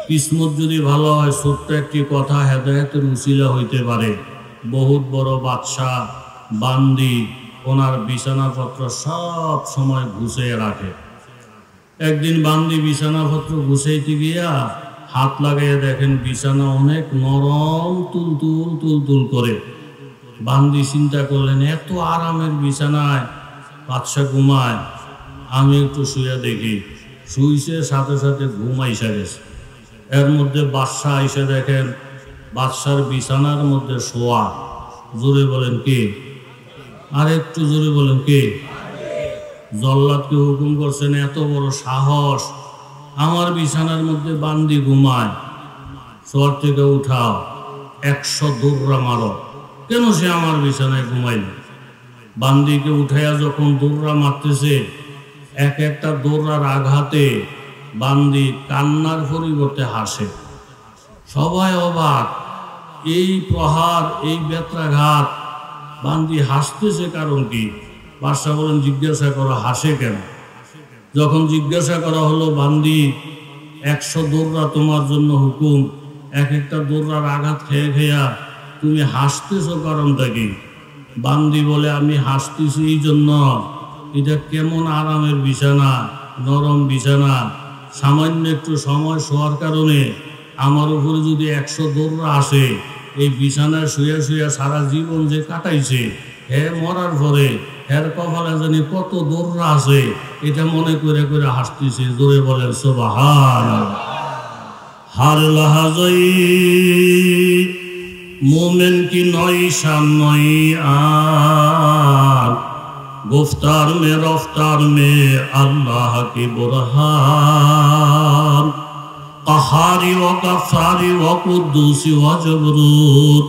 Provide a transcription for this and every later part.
কিসমত যদি ভালো হয় ছোট্ট একটি কথা হেদায়েতের উসিলা হইতে পারে। বহুত বড় বাদশাহ বান্দি ওনার বিছানাপত্র সব সময় গুছিয়ে রাখে। একদিন বান্দি বিছানাপত্র গুছাইতে গিয়া হাত লাগাইয়া দেখেন বিছানা অনেক নরম, তুলতুল তুলতুল করে। বান্দি চিন্তা করলেন, এত আরামের বিছানায় বাদশা ঘুমায়, আমি একটু শুয়ে দেখি। শুইছে, সাথে সাথে ঘুম আইসা গেছে। এর মধ্যে বাদশা আইসা দেখেন বাদশার বিছানার মধ্যে শোয়া। জোরে বলেন কে? আর একটু জোরে বলেন কে? জল্লাদকে হুকুম করছেন, এত বড় সাহস, আমার বিছানার মধ্যে বান্দি ঘুমায়, শোয়ার থেকে উঠাও, 100 দৌড়া মারো। কেন সে আমার বিছানায় ঘুমাইল? বান্দিকে উঠাইয়া যখন দৌড়া মারতেছে, এক একটা দৌড়ার আঘাতে বান্দি কান্নার পরিবর্তে হাসে। সবাই অবাক, এই প্রহার, এই বেত্রাঘাত, বান্দি হাসতেছে কারণ কি? বাদশা বলেন, জিজ্ঞাসা করো হাসে কেন? যখন জিজ্ঞাসা করা হলো, বান্দি 100 দৌড়া তোমার জন্য হুকুম, এক একটা দৌড়ার আঘাত খেয়ে খেয়া তুমি হাসতেছো কারণটা কি? বান্দি বলে, আমি হাসতেছি এই জন্য, এটা কেমন আরামের বিছানা, নরম বিছানা, সামান্য একটু সময় শোয়ার কারণে আমার উপরে যদি 100 দৌড়া আসে, এই বিছানায় শুয়ে শুয়ে সারা জীবন যে কাটাইছে, হে মরার পরে হের কপালে জানি কত দৌড়া আছে, এটা মনে করে করে হাসতেছে। জোরে বলেন সুবহানাল্লাহ। হার লাহাজাই मोमिन की नई शान नई आन, गुफ्तार में रफ्तार में अल्लाह की बुरहान, कहारी व गफ्फारी व कुद्दूसी व जबरूत,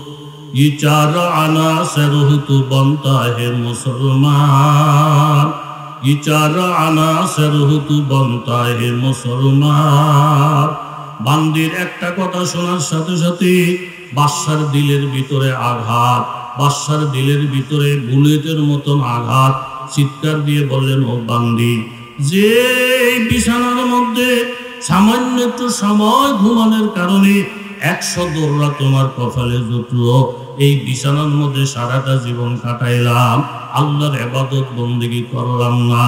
ये 4 अनासर तो बनता है मुसलमान, ये 4 अनासर तो बनता है मुसलमान। बांदीर একটা কথা শোনার সাথে সাথে বাদশার দিলের ভিতরে আঘাত, বাদশার দিলের ভিতরে বুলেটের মতন আঘাত। চিৎকার দিয়ে বললেন, ও বান্দি, যে বিছানার মধ্যে সামান্য একটু সময় ঘুমানোর কারণে 100 দৌড়া তোমার কপালে জুটলো, এই বিছানার মধ্যে সারাটা জীবন কাটাইলাম, আল্লাহর ইবাদত বন্দেগী করলাম না,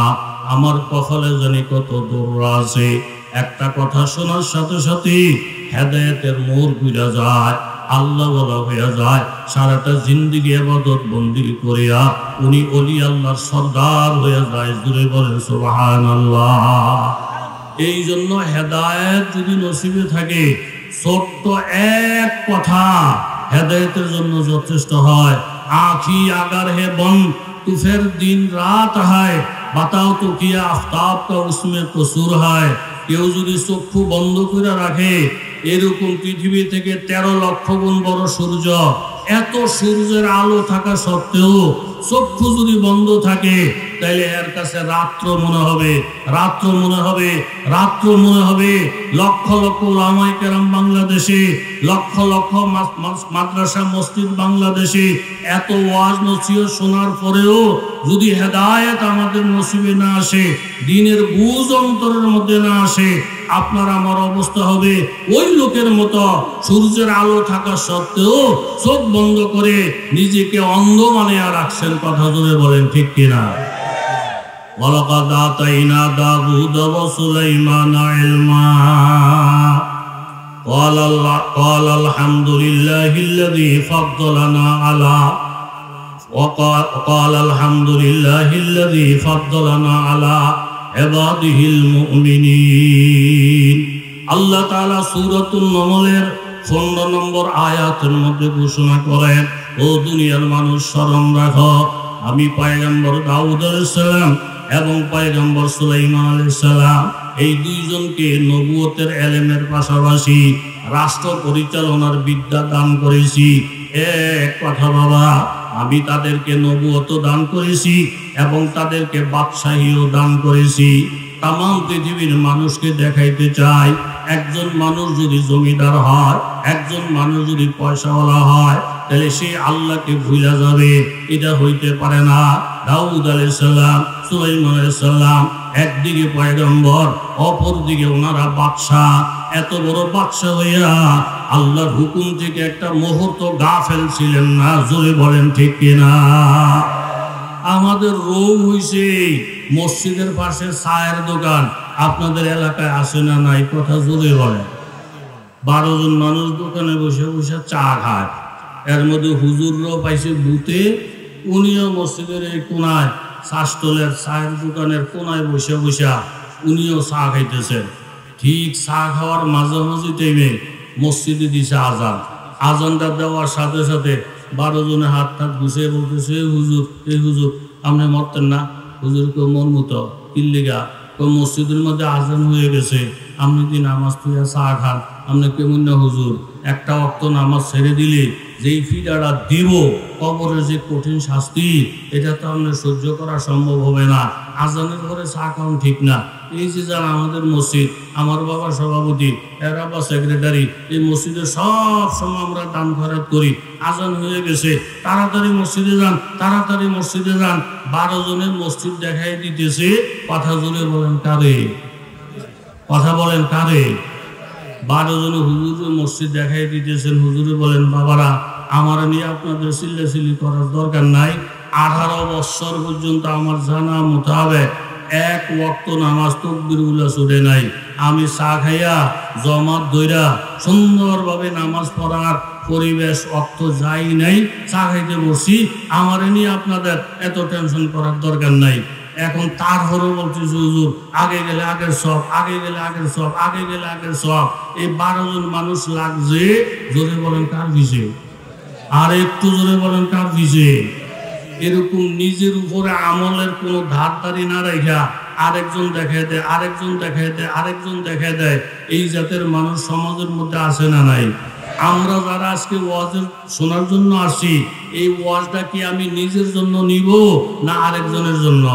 আমার কপালে জানি কত দৌড়া আছে। একটা কথা শোনার সাথে সাথে হেদায়েতের মোড় ঘুরে যায়, আল্লাহ বলা হয়ে যায়, সারাটা জিন্দেগি ইবাদত বন্দেগী করিয়া উনি ওলি আল্লাহর সরদার হয়ে যায়। জোরে বলেন সুবহানাল্লাহ। এই জন্য হেদায়েত যদি নসিবে থাকে, ছোট্ট এক কথা হেদায়েতের জন্য যথেষ্ট হয়। आँखी अगर है बंद तो फिर दिन रात है, बताओ तो किया आफ्ताब का उसमें कसूर है। কেউ যদি চক্ষু বন্ধ করে রাখে, এরকম পৃথিবী থেকে 13 লক্ষ গুণ বড় সূর্য, এত সূর্যের আলো থাকা সত্ত্বেও চক্ষু যদি বন্ধ থাকে, তাইলে এর কাছে রাত্র মনে হবে, রাত্র মনে হবে, রাত্র মনে হবে। লক্ষ লক্ষ উলামায়ে কেরাম বাংলাদেশে, লক্ষ লক্ষ মাদ্রাসা মসজিদ বাংলাদেশে, এত ওয়াজ নসিহত শোনার পরেও যদি হেদায়েত আমাদের নসিবে না আসে, দ্বীনের বুঝ অন্তরের মধ্যে না আসে, আপনার আমার অবস্থা হবে ওই লোকের মতো, সূর্যের আলো থাকা সত্ত্বেও চোখ বন্ধ করে নিজেকে অন্ধ বানিয়ে রাখছেন। কথা জোরে বলেন ঠিক কিনা? ওয়ালাকাদ আতাইনা দাউদ ওয়া সুলাইমানা ইলমা, قال الحمد لله الذي فضلنا على وقال الحمد لله الذي فضلنا على عباده المؤمنين। আল্লাহ তাআলা সূরাতুন নামলের 15 নম্বর আয়াতের মধ্যে ঘোষণা করেন, ও দুনিয়ার মানুষ স্মরণ রাখো, আমি পয়গম্বর দাউদ আলাইহিস সালাম এবং পয়গম্বর সুলাইমান আলাইহিস সালাম এই দুইজনকে নবুয়তের ইলমের পাশাপাশি রাষ্ট্র পরিচালনার বিদ্যা দান করেছি। এক কথা বাবা, আমি তাদেরকে নবুয়ত দান করেছি এবং তাদেরকে বাদশাহীও দান করেছি। তামাম পৃথিবীর মানুষকে দেখাইতে চাই, একজন মানুষ যদি জমিদার হয়, একজন মানুষ যদি পয়সাওয়ালা হয়, তাহলে সে আল্লাহকে ভুলে যাবে, এটা হইতে পারে না। দাউদ আলাইহিস সালাম, সুলাইমান আলাইহিস সালাম একদিকে পয়গম্বর, অপরদিকে ওনারা বাদশাহ। এত বড় বাদশা হইয়া আল্লাহর হুকুম থেকে একটা মুহূর্ত গাফেল ছিলেন না। জোরে বলেন ঠিক কিনা? আমাদের রোগ হইছে মসজিদের পাশে চায়ের দোকান। আপনাদের এলাকায় আসে না নাই? কথা জোরে বলেন। 12 জন মানুষ দোকানে বসে বসে চা খায়। এর মধ্যে হুজুররাও পাইছে ভূতে, উনিও মসজিদের এই কোনায় শাস্তলের চায়ের দোকানের কোনায় বসে বসে উনিও চা খাইতেছেন। ঠিক চা খাওয়ার মাঝামাঝি টাইমে মসজিদে দিছে আজান। আজানটা দেওয়ার সাথে সাথে 12 জনে হাত গুছিয়ে বলতেছে, হুজুর এই হুজুর আপনি মরতেন না? হুজুরকে মন মতো কিল্লিগা মসজিদের মধ্যে আজান হয়ে গেছে, আপনি কি নামাজ পড়িয়া চা খান? আপনি কেমন না হুজুর? একটা ওয়াক্ত নামাজ ছেড়ে দিলে যেই ফিডাটা দিব কবরের যে কঠিন শাস্তি, এটা তো আপনার সহ্য করা সম্ভব হবে না। আজানের ঘরে চা খাওয়ান ঠিক না। এই যে যারা আমাদের মসজিদ, আমার বাবা সভাপতি, এর আব্বা সেক্রেটারি, এই মসজিদে সব সময় আমরা দান খরচ করি। আজান হয়ে গেছে, তাড়াতাড়ি মসজিদে যান, তাড়াতাড়ি মসজিদে যান। 12 জনের মসজিদ দেখাই দিতেছে। কথা জোরে বলেন কারে? কথা বলেন কারে? 12 জনে হুজুরের মসজিদ দেখাই দিতেছেন। হুজুরে বলেন, বাবারা আমার নিয়ে আপনাদের চিল্লাচিল্লি করার দরকার নাই। 18 বছর পর্যন্ত আমার জানা মোতাবেক এক ওয়াক্ত নামাজ তাকবীরুল্লাহ ছুটে নাই। আমি চা খাইয়া জমাত ধইরা সুন্দরভাবে নামাজ পড়ার পরিবেশ অক্ত যাই নাই, চা খাইতে বসি। আমার নিয়ে আপনাদের এত টেনশন করার দরকার নাই। এখন তারপরও বলতেছে, হুজুর আগে গেলে আগের সব, আগে গেলে আগের সব, আগে গেলে আগের সব। এই 12 জন মানুষ লাগছে। জোরে বলেন কার ভিজে? আর একটু জোরে বলেন কার ভিজে? এরকম নিজের উপরে আমলের কোনো ধারদারি না রাখা আরেকজন দেখায় দেয়, আরেকজন দেখায় দেয়, আরেকজন দেখায় দেয়। এই জাতের মানুষ সমাজের মধ্যে আসে না নাই? আমরা যারা আজকে ওয়াজের শোনার জন্য আসি, এই ওয়াজটা কি আমি নিজের জন্য নিব না আরেকজনের জন্য?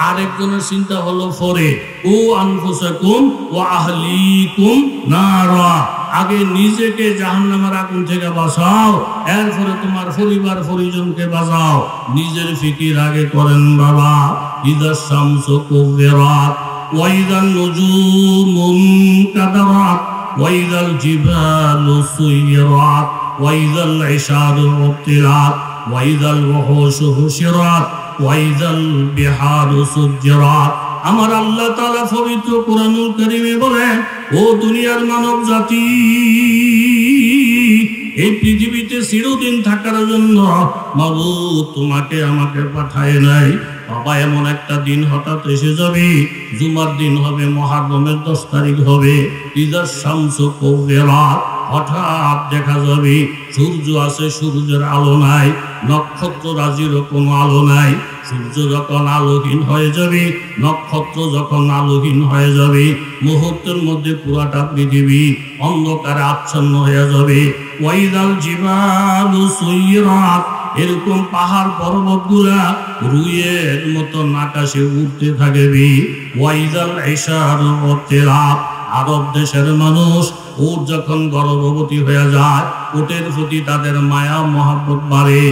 আরেকজনের চিন্তা হলো পরে। ও আনফুসাকুম ওয়া আহলিকুম নারা, আগে নিজেকে জাহান্নামের আগুন থেকে বাঁচাও, এরপরে তোমার পরিবার পরিজনকে বাঁচাও। নিজের ফিকির আগে করেন বাবা। ইদাস শামসু কুবিরাত ওয়া ইদান নুজুমুন কাদারাত ওয়া ইদাল জিবালু সুয়িরাত ওয়া ইদাল ইশারু উতিলাত ওয়া ইদাল ওহুশু হুশিরাত ওয়া ইদাল বিহারু সুজ্জিরাত। আমার আল্লাহ তাআলা পবিত্র কোরআনুল কারীমে বলেন, ও দুনিয়ার মানব জাতি, এই পৃথিবীতে চিরদিন থাকার জন্য মাবুদ তোমাকে আমাকে পাঠায় নাই। বাবা এমন একটা দিন হঠাৎ এসে যাবে, জুমার দিন হবে, মুহররমের 10 তারিখ হবে। ইদাস শামসু কুবিরাত, হঠাৎ দেখা যাবে সূর্য আছে, সূর্যের আলো নাই। নক্ষত্র রাজিরও কোনো আলো নাই। সূর্য যখন আলোহীন হয়ে যাবে, নক্ষত্র যখন আলোহীন হয়ে যাবে, মুহূর্তের মধ্যে পুরাটা পৃথিবী অন্ধকারে আচ্ছন্ন হয়ে যাবে। ওয়াইদাল জিবালু সুয়িরাত, এরকম পাহাড় পর্বতগুলা রুইয়ের মতন আকাশে উঠতে থাকবে। ওয়াইদাল ইশারু উতিলাত, আরব দেশের মানুষ উট যখন গর্ভবতী হয়ে যায়, উটের প্রতি তাদের মায়া মহব্বত বাড়ে।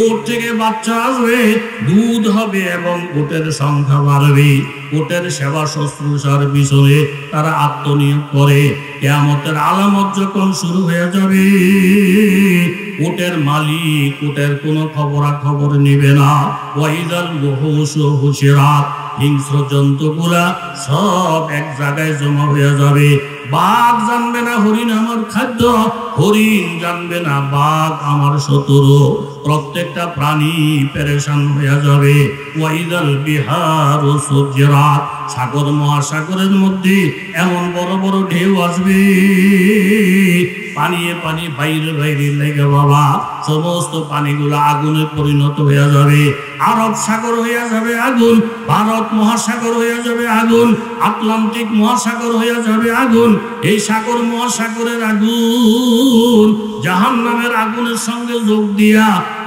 উট থেকে বাচ্চা আসবে, দুধ হবে এবং উটের সংখ্যা বাড়বে। উটের সেবা শুশ্রূষার পিছনে তারা আত্মনিয়োগ করে। কিয়ামতের আলামত যখন শুরু হয়ে যাবে, উটের মালিক উটের কোনো খবরাখবর নেবে না। ওয়াইদাল ওহুশু হুশিরাত, হিংস্র জন্তুগুলা সব এক জায়গায় জমা হয়ে যাবে। বাঘ জানবে না হরিণ আমার খাদ্য, হরিণ জানবে না বাঘ আমার শত্রু। প্রত্যেকটা প্রাণী পেরেশান হয়ে যাবে। ওয়াইদাল বিহারু সুজ্জিরাত, সাগর মহাসাগরের মধ্যে এমন বড় বড় ঢেউ আসবে, পানিয়ে পানি বাইরে বাইরে লেগে বাবা সমস্ত পানিগুলো আগুনে পরিণত হয়ে যাবে। আরব সাগর হয়ে যাবে আগুন, ভারত মহাসাগর হয়ে যাবে আগুন, আটলান্টিক মহাসাগর হয়ে যাবে আগুন। এই সাগর মহাসাগরের আগুন জাহান্নামের আগুনের সঙ্গে যোগ দিয়া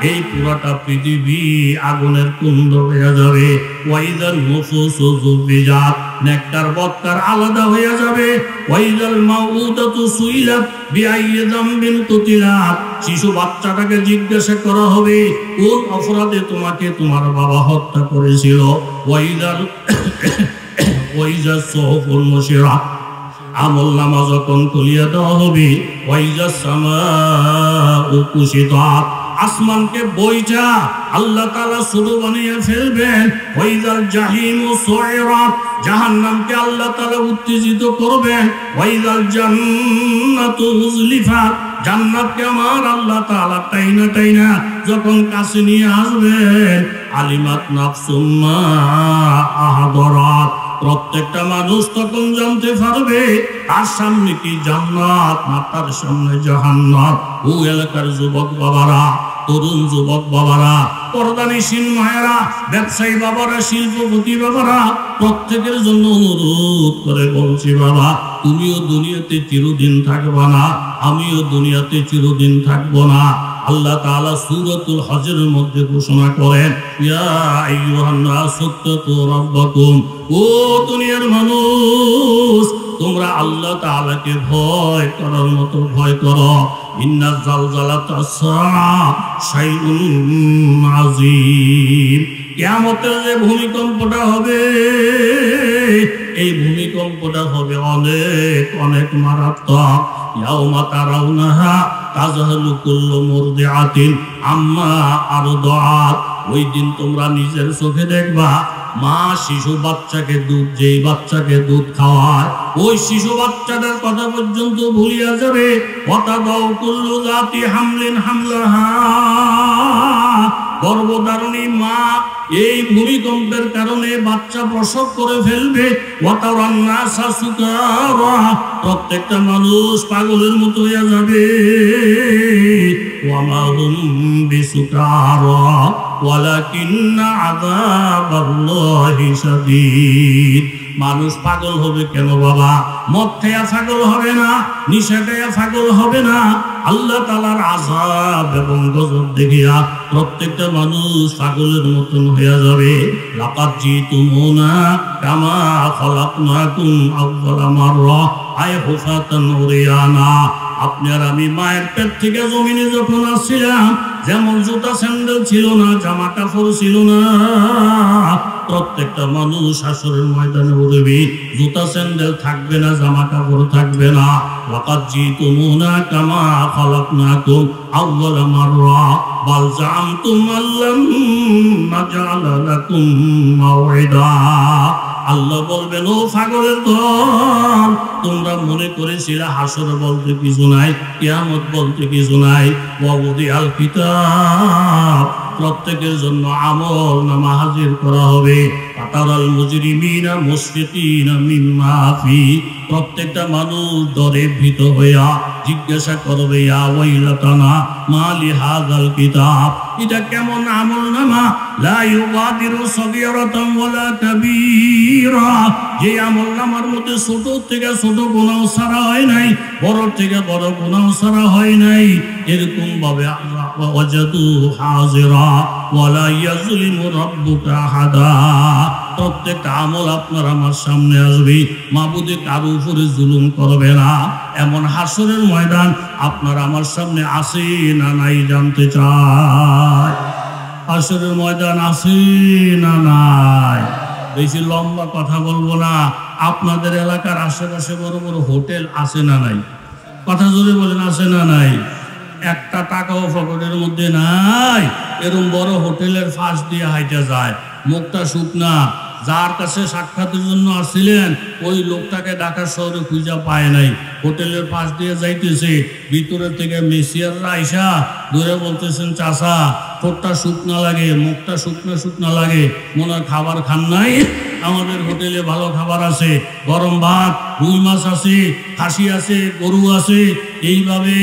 এই পুরোটা পৃথিবী আগুনের কুণ্ড হয়ে যাবে। ওয়াইদাল নুফুসু যুবিজাত, নেককার বদকার আলাদা হয়ে যাবে। ওয়াইদাল মাউউদাতু সুইলাত বিআইয়ি যামবিন কুতিলাত, শিশু বাচ্চাটাকে জিজ্ঞাসা করা হবে কোন অপরাধে তোমাকে তোমার বাবা হত্যা করেছিল। ওয়াইদাল ওয়াইজাস সুহুফুল মুশিরাত, আমল নামা যখন খুলিয়ে দেওয়া হবে, ওয়াইজা সামাউ কুশিতাত, আসমানকে বইটা আল্লাহ তাআলা শুরু বানিয়ে ফেলবেন। ওয়াইজাল জাহিমু সুইরাত, জাহান্নামকে আল্লাহ তাআলা উত্তেজিত করবেন। ওয়াইজাল জান্নাতু উজলিফাত, জান্নাতকে আমার আল্লাহ তাআলা টাইনা টাইনা যখন কাছে নিয়ে আসবেন, আলিমাত নাফসুম মা আহদারাত, প্রত্যেকটা মানুষ তখন জানতে পারবে তার সামনে কি জান্নাত না তার সামনে জাহান্নাম। ও এলাকার যুবক বাবারা, তরুণ যুবক বাবারা, পর্দানিসীন মায়েরা, ব্যবসায়ী বাবারা, শিল্পপতি বাবারা, প্রত্যেকের জন্য অনুরোধ করে বলছি, বাবা তুমিও দুনিয়াতে চিরদিন থাকবা না, আমিও দুনিয়াতে চিরদিন থাকবো না। আল্লাহ তাআলা সূরাতুল হজের মধ্যে ঘোষণা করেন, ইয়া আইয়ুহান নাসু তাকু রাব্বাকুম, ও দুনিয়ার মানুষ তোমরা আল্লাহ তাআলাকে ভয় করার মতো ভয় করো। ইন্না জালজালাতাস সাআ শাইউন আযীম, কিয়ামতের যে ভূমিকম্পটা হবে, এই ভূমিকম্পটা হবে অনেক অনেক মারাত্মক। ইয়াউমা তারাউনাহা তাযহালু কুল্লু মুরদিআতিন আম্মা আরদাআত, ওই দিন তোমরা নিজের চোখে দেখবা মা শিশু বাচ্চাকে দুধ, যেই বাচ্চাকে দুধ খাওয়ায় ওই শিশু বাচ্চাটার কথা পর্যন্ত ভুলিয়া যাবে। ওয়াতাদাউ কুল্লু যাতি হামলিন হামলাহা, গর্ভধারণী মা এই ভূমিকম্পের কারণে বাচ্চা প্রসব করে ফেলবে। ওয়াতারান নাসা সুকারা, প্রত্যেকটা মানুষ পাগলের মতো হয়ে যাবে। ওয়া মা হুম বিসুকারা ওয়ালাকিন্না আযাবাল্লাহি শাদীদ, মানুষ পাগল হবে কেন বাবা? মদ খেয়া পাগল হবে না, নিশা খেয়া পাগল হবে না, আল্লাহ তাআলার আযাব এবং গজব দেখিয়া প্রত্যেকটা মানুষ পাগলের মতন হয়ে যাবে। লাকাদ জিতুমুনা কামা খালাকনাকুম আউয়ালা মাররা আয় হুফাতান উরিয়ানা, আপনি আর আমি মায়ের পেট থেকে জমিনে যখন আসছিলাম, যেমন জুতা স্যান্ডেল ছিল না, জামা কাপড় ছিল না, প্রত্যেকটা মানুষ হাসরের ময়দানে উঠবে, জুতা স্যান্ডেল থাকবে না, জামা কাপড় থাকবে না। লাকাদ জিতুমুনা কামা খালাকনাকুম আউয়ালা মাররা বাল জাআমতুম আল্লাম নাজআলা লাকুম মাওঈদা, আল্লাহ বলবেন, ও পাগলের দল, তোমরা মনে করেছিলে হাসর বলতে কিছু নাই, কিয়ামত বলতে কিছু নাই। ওয়াউদিআল কিতাব, প্রত্যেকের জন্য আমল নামা হাজির করা হবে। ফাতারাল মুজরিমিনা মুশফিকিনা মিম্মা ফি, প্রত্যেকটা মানুষ ডরে ভীত হইয়া জিজ্ঞাসা করবে, ইয়া ওয়াইলাতানা মা লিহাযাল কিতাব, এটা কেমন আমল নামা, লা ইউগাদিরু সগীরাতান ওয়ালা কাবীরা, যে আমল নামার মধ্যে ছোট থেকে ছোট গুনাহ ছাড়া হয় নাই, বড় থেকে বড় গুনাহ ছাড়া হয় নাই। এরকম ভাবে ওয়াজাদু হাজিরা ওয়ালা ইয়াজলিমু রাব্বুকা আহাদা, প্রত্যেকটা আমল আপনার আমার সামনে আসবে, মাবুদে কারো উপরে জুলুম করবে না। এমন হাসরের ময়দান আপনার আমার সামনে আসে না নাই জানতে চাই। হাসরের ময়দান আসে না নাই? বেশি লম্বা কথা বলবো না। আপনাদের এলাকার আশেপাশে বড় বড় হোটেল আছে না নাই? কথা জোরে বলেন, আছে না নাই? একটা টাকাও পকেটের মধ্যে নাই, এরকম বড় হোটেলের ফাঁস দিয়ে হাইটা যায়, মুখটা শুকনা, যার কাছে সাক্ষাতের জন্য আসছিলেন ওই লোকটাকে ঢাকা শহরে খুঁজা পায় নাই, হোটেলের পাশ দিয়ে যাইতেছে, ভিতরের থেকে মেসিয়াররা আইসা ধরে বলতেছেন, চাচা ঠোঁটটা শুকনা লাগে, মুখটা শুকনা শুকনা লাগে, মনে হয় খাবার খান নাই, আমাদের হোটেলে ভালো খাবার আছে, গরম ভাত, রুই মাছ আছে, খাসি আছে, গরু আছে, এইভাবে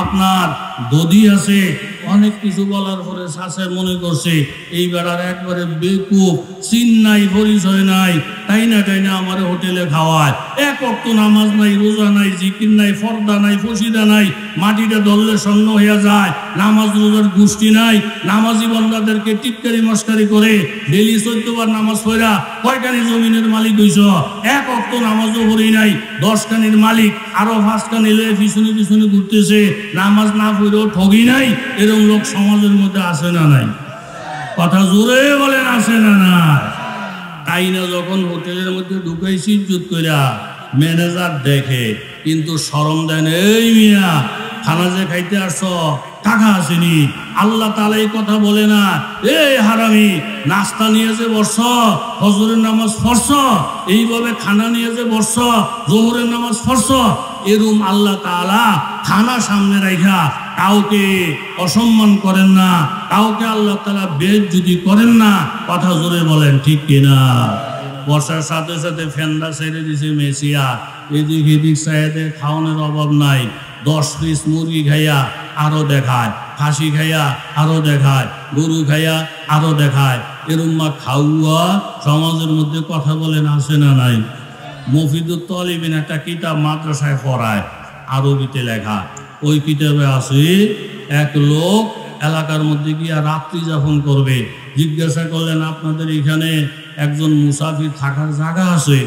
আপনার দধি আছে, অনেক কিছু বলার পরে শাসে মনে করছে এই বেড়ার একবারে বেকুব, চিন নাই, পরিচয় নাই, তাই না আমার হোটেলে খাওয়ায়, এক ওয়াক্ত নামাজ নাই, রোজা নাই, জিকির নাই, ফর্দা নাই, ফসিদা নাই, মাটিটা ধরলে স্বর্ণ হয়ে যায়, নামাজ রোজার গোষ্ঠী নাই, নামাজি বন্দাদেরকে টিটকারি মস্কারি করে ডেলি 14 বার নামাজ পড়া, কয়খানি জমিনের মালিক হইছ, এক ওয়াক্ত নামাজও পড়ি নাই, 10 খানির মালিক, আরো 5 খানি লয়ে পিছনে পিছনে ঘুরতেছে, নামাজ না পড়েও ঠগি নাই, এরকম লোক সমাজের মধ্যে আসে না নাই? কথা জোরে বলেন, আসে না নাই? তাই না যখন হোটেলের মধ্যে ঢুকাইছি ইজ্জত কইরা, ম্যানেজার দেখে, কিন্তু শরম দেন, এই মিয়া খানা যে খাইতে আসছ টাকা আসেনি। আল্লাহ তাআলা এই কথা বলে না, এই হারামি নাস্তা নিয়ে যে বসছ, ফজরের নামাজ পড়ছ, এইভাবে খানা নিয়ে যে বসছ, জোহরের নামাজ পড়ছ, এরম আল্লাহ তাআলা খানা সামনে রাখা কাউকে অসম্মান করেন না, কাউকে আল্লাহ তাআলা বেইজ্জতি করেন না। কথা জোরে বলেন ঠিক কিনা? বর্ষার সাথে সাথে ফেন্ডা ছেড়ে দিছে মেসিয়া, এদিক এদিক চাইতে খাওয়ানোর অভাব নাই। 10 পিস মুরগি খাইয়া আরো দেখায়, খাসি খাইয়া আরো দেখায়, গরু খাইয়া আরো দেখায়। এরম্মা খাওয়া সমাজের মধ্যে কথা বলেন আছে না নাই? মফিদুত তলিবিন একটা কিতাব মাদ্রাসায় পড়ায়, আরবিতে লেখা। ওই কিতাবে আছে এক লোক এলাকার মধ্যে গিয়া রাত্রি যাপন করবে। জিজ্ঞাসা করলেন, আপনাদের এখানে একজন মুসাফির থাকার জায়গা আছে?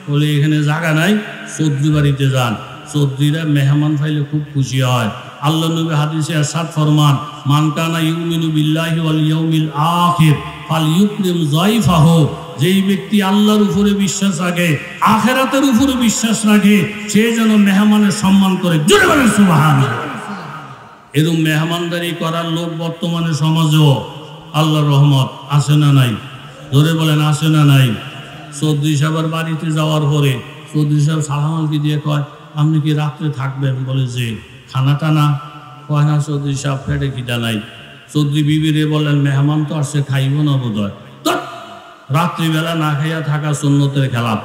বলে এখানে জায়গা নাই, চৌধুরী বাড়িতে যান। চৌধুরীরা মেহমান পাইলে খুব খুশি হয়। আল্লাহ নবী হাদিসে ইরশাদ ফরমান, মান কানা ইউমিনু বিল্লাহি ওয়াল ইয়াউমিল আখির ফালইউকরিম যায়ফাহু। যেই ব্যক্তি আল্লাহর উপরে বিশ্বাস রাখে, আখিরাতের উপরে বিশ্বাস রাখে, সে যেন মেহমানের সম্মান করে। জোরে বলেন সুবহানাল্লাহ। এরকম মেহমানদারি করার লোক বর্তমানে সমাজেও আল্লাহর রহমত আছে না নাই? জোরে বলেন আছে না নাই? চৌধুরী সাহেবের বাড়িতে যাওয়ার পরে চৌধুরী সাহেব সালাম আলকি দিয়ে কয়, আপনি কি রাত্রে থাকবেন? বলে যে খানাটা না। কয় না চৌধুরী সাহেব, পেটে খিদা নাই। চৌধুরী বিবিরে বললেন, মেহমান তো আসছে, খাইব না বোধ হয়। রাত্রিবেলা না খাইয়া থাকা সুন্নতের খেলাফ।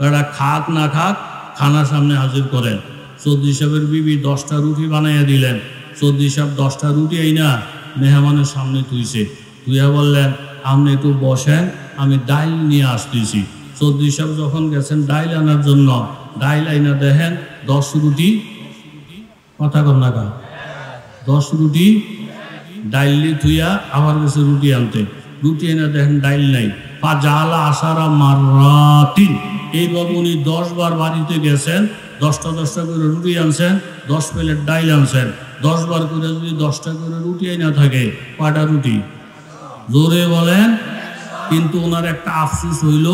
এটা খাক না খাক খানা সামনে হাজির করেন। চৌধুরী সাহেবের বিবি 10টা রুটি বানাইয়া দিলেন। চৌধুরী সাহেব 10টা রুটি আইনা মেহমানের সামনে তুইছে। তুইয়া বললেন, আপনি একটু বসেন, আমি ডাইল নিয়ে আসতেছি। চৌধুরী সাহেব যখন গেছেন ডাইল আনার জন্য, ডাইল আইনা দেখেন 10 রুটি, কথা কর না কা, 10 রুটি ডাইলি থুইয়া আবার গেছে রুটি আনতে। রুটি এনে দেখেন ডাইল নাই। পা জালা আসারা মারাতিন, এইভাবে উনি 10 বার বাড়িতে গেছেন, 10টা করে রুটি আনছেন, 10 প্লেট ডাইল আনছেন। 10 বার করে যদি 10টা করে রুটি না থাকে, কয়টা রুটি? জোরে বলেন। কিন্তু ওনার একটা আফসোস হইল,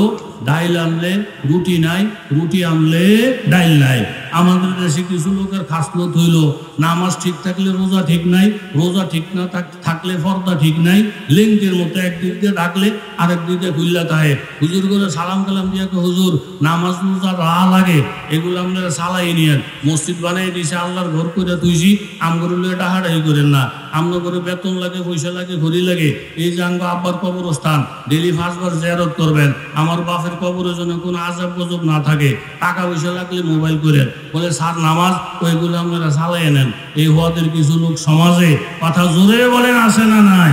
ডাইল আনলে রুটি নাই, রুটি আনলে ডাইল নাই। আমাদের দেশে কিছু লোকের খাসলত হইল, নামাজ ঠিক থাকলে রোজা ঠিক নাই, রোজা ঠিক না থাকলে ফর্দা ঠিক নাই। লিঙ্কের মতো একদিক দিয়ে ডাকলে আরেক দিকে খুললা থাকে। হুজুর করে সালাম কালাম দিয়ে, হুজুর নামাজ রোজা রা লাগে, এগুলো আপনারা সালাই নিয়েন। মসজিদ বানিয়ে দিয়েছে, আল্লাহর ঘর করে তুইছি, আমগরুল এটা হাড়াই করেন না। আমরা করে বেতন লাগে, পয়সা লাগে, ঘড়ি লাগে। এই যে আঙ্গ আব্বার কবরস্থান ডেলি 5 বার জিয়ারত করবেন। আমার বাপের কবরের জন্য কোনো আজাব গজব না থাকে। টাকা পয়সা লাগলে মোবাইল করেন, বলে স্যার নামাজ ওইগুলো আপনারা চালাই নেন। এই হওয়াদের কিছু লোক সমাজে, কথা জোরে বলেন আছে না নাই?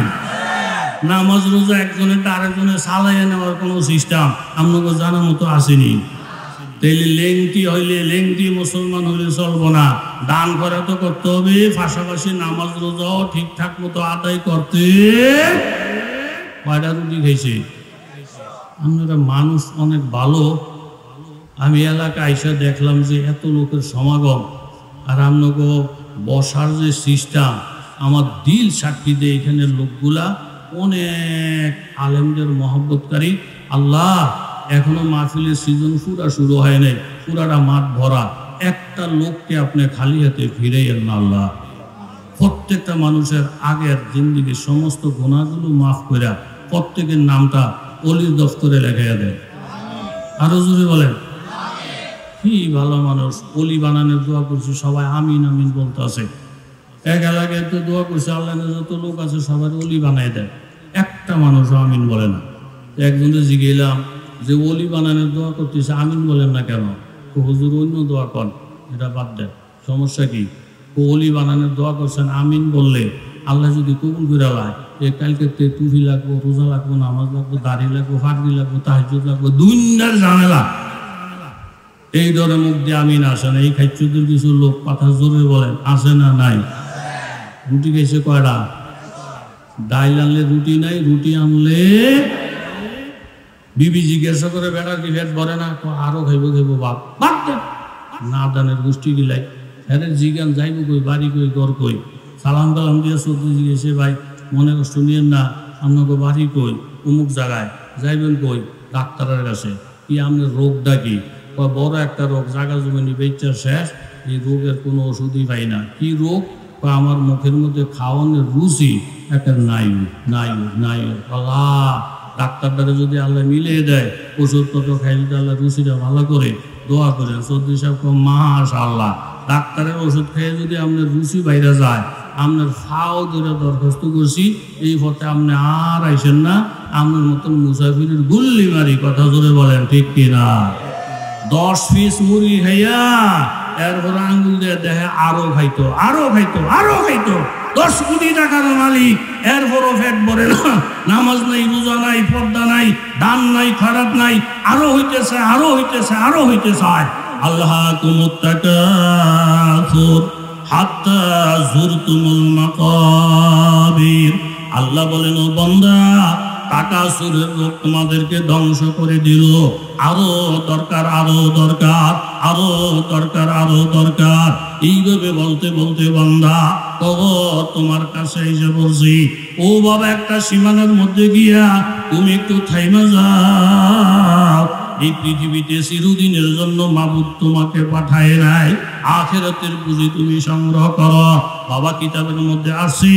নামাজ রোজা একজনের আরেকজনের চালাই নেওয়ার কোনো সিস্টেম আপনাকে জানার মতো আসেনি। তাইলে লেংটি হইলে, লেংটি মুসলমান হইলে চলবো না। দান করা তো করতে হবে, পাশাপাশি নামাজ রোজাও ঠিকঠাক মতো আদায় করতে। কয়টা রুটি খাইছে? আপনারা মানুষ অনেক ভালো। আমি এলাকায় আইসা দেখলাম যে এত লোকের সমাগম, আর আপনাকে বসার যে সিস্টেম, আমার দিল সাক্ষী দেয় এখানে লোকগুলা অনেক আলেমদের মহব্বতকারী। আল্লাহ, এখনো মাহফিলের সিজন পুরা শুরু হয় নাই, পুরাটা মাঠ ভরা। একটা লোককে আপনি খালি হাতে ফিরাইয়েন না আল্লাহ। প্রত্যেকটা মানুষের আগের জিন্দিগির সমস্ত গুনাহগুলো মাফ করে প্রত্যেকের নামটা অলির দফতরে লেখাইয়া দেয়। আরো জোরে বলেন। কি ভালো মানুষ, অলি বানানোর দোয়া করছি, সবাই আমিন আমিন বলতে আছে। এক এলাকায় তো দোয়া করছে, আল্লাহ যত লোক আছে সবাই অলি বানাই দেয়, একটা মানুষও আমিন বলে না। একজনে জিগেলাম যে অলি বানানোর দোয়া করতেছে, আমিন বলেন না কেন? হুজুর অন্য দোয়া কর, এটা বাদ দেন, সমস্যা কি? অলি বানানোর দোয়া করছেন, আমিন বললে আল্লাহ যদি কবুল করে লায়, কালকে টুপি লাগবো, রোজা লাগবো, নামাজ লাগবো, দাড়ি লাগবো, ফাঁকরি লাগবো, তাহাজ্জুদ লাগবো, দুনিয়ার ঝামেলা। এই ধরে মুখ দিয়ে আমিন আসে না। এই খাইচুদের কিছু লোক, কথা জোরে বলেন আসে না নাই? রুটি খাইছে কয়টা? ডাইল আনলে রুটি নাই, রুটি আনলে বিবি জিজ্ঞাসা করে, বেটার কি পেট ভরে না? আরো খাইবো খাইবো, বাপ বাদ দে না, দানের গোষ্ঠী গিলাই। হ্যাঁ জিজ্ঞান যাইব কই, বাড়ি কই, ঘর কই? সালাম কালাম দিয়ে চৌধুরী জিজ্ঞেসে, ভাই মনে কষ্ট নিয়েন না, আপনাকে বাড়ি কই? অমুক জায়গায়। যাইবেন কই? ডাক্তারের কাছে। কি আপনার রোগটা কি? বড় একটা রোগ, জাগা জমিনি বেচার শেষ, এই রোগের কোনো ওষুধই পাই না। কি রোগ? আমার মুখের মধ্যে খাওয়ানোর রুচি একটা নায়ু নায়ু নায়ু। আল্লাহ, ডাক্তারটারে যদি আল্লাহ মিলিয়ে দেয়, ওষুধপত্র খাই যদি আল্লাহ রুচিটা ভালো করে, দোয়া করেন চৌধুরী সাহেব, মাশাআল্লাহ, ডাক্তারের ওষুধ খেয়ে যদি আপনার রুচি বাইরে যায়, আপনার ফাও ধরে দরখাস্ত করছি এই পথে আপনি আর আইসেন না, আপনার মতন মুসাফিরের গুল্লি মারি। কথা জোরে বলেন ঠিক কিনা? 10 পিস মুড়ি খাইয়া এরপর আঙ্গুল দিয়ে দেখে আরো খাইতো, আরো খাইতো, আরো খাইতো। 10 কোটি টাকার মালিক, এরপরও পেট ভরে না, নামাজ নাই, রোজা নাই, পর্দা নাই, দান নাই, খয়রাত নাই, আরো হইতেছে, আরো হইতেছে, আরো হইতে চায়। আল্লাহ কুমুত্তাকাসুর হাত্তা যুরতুমুল মাকাবির। আল্লাহ বলেন, ও বান্দা, তাকাসুরের রোগ তোমাদেরকে ধ্বংস করে দিল। আরো দরকার, আরো দরকার, আরো দরকার, আরো দরকার। এইভাবে বলতে বলতে বান্দা তোমার কাছে এসে বলছি, ও বাবা, একটা সীমানার মধ্যে গিয়া তুমি একটু থাইমা যাও। এই পৃথিবীতে চিরদিনের জন্য মাবুদ তোমাকে পাঠায় নাই, আখিরাতের পুঁজি তুমি সংগ্রহ করো। বাবা, কিতাবের মধ্যে আছে,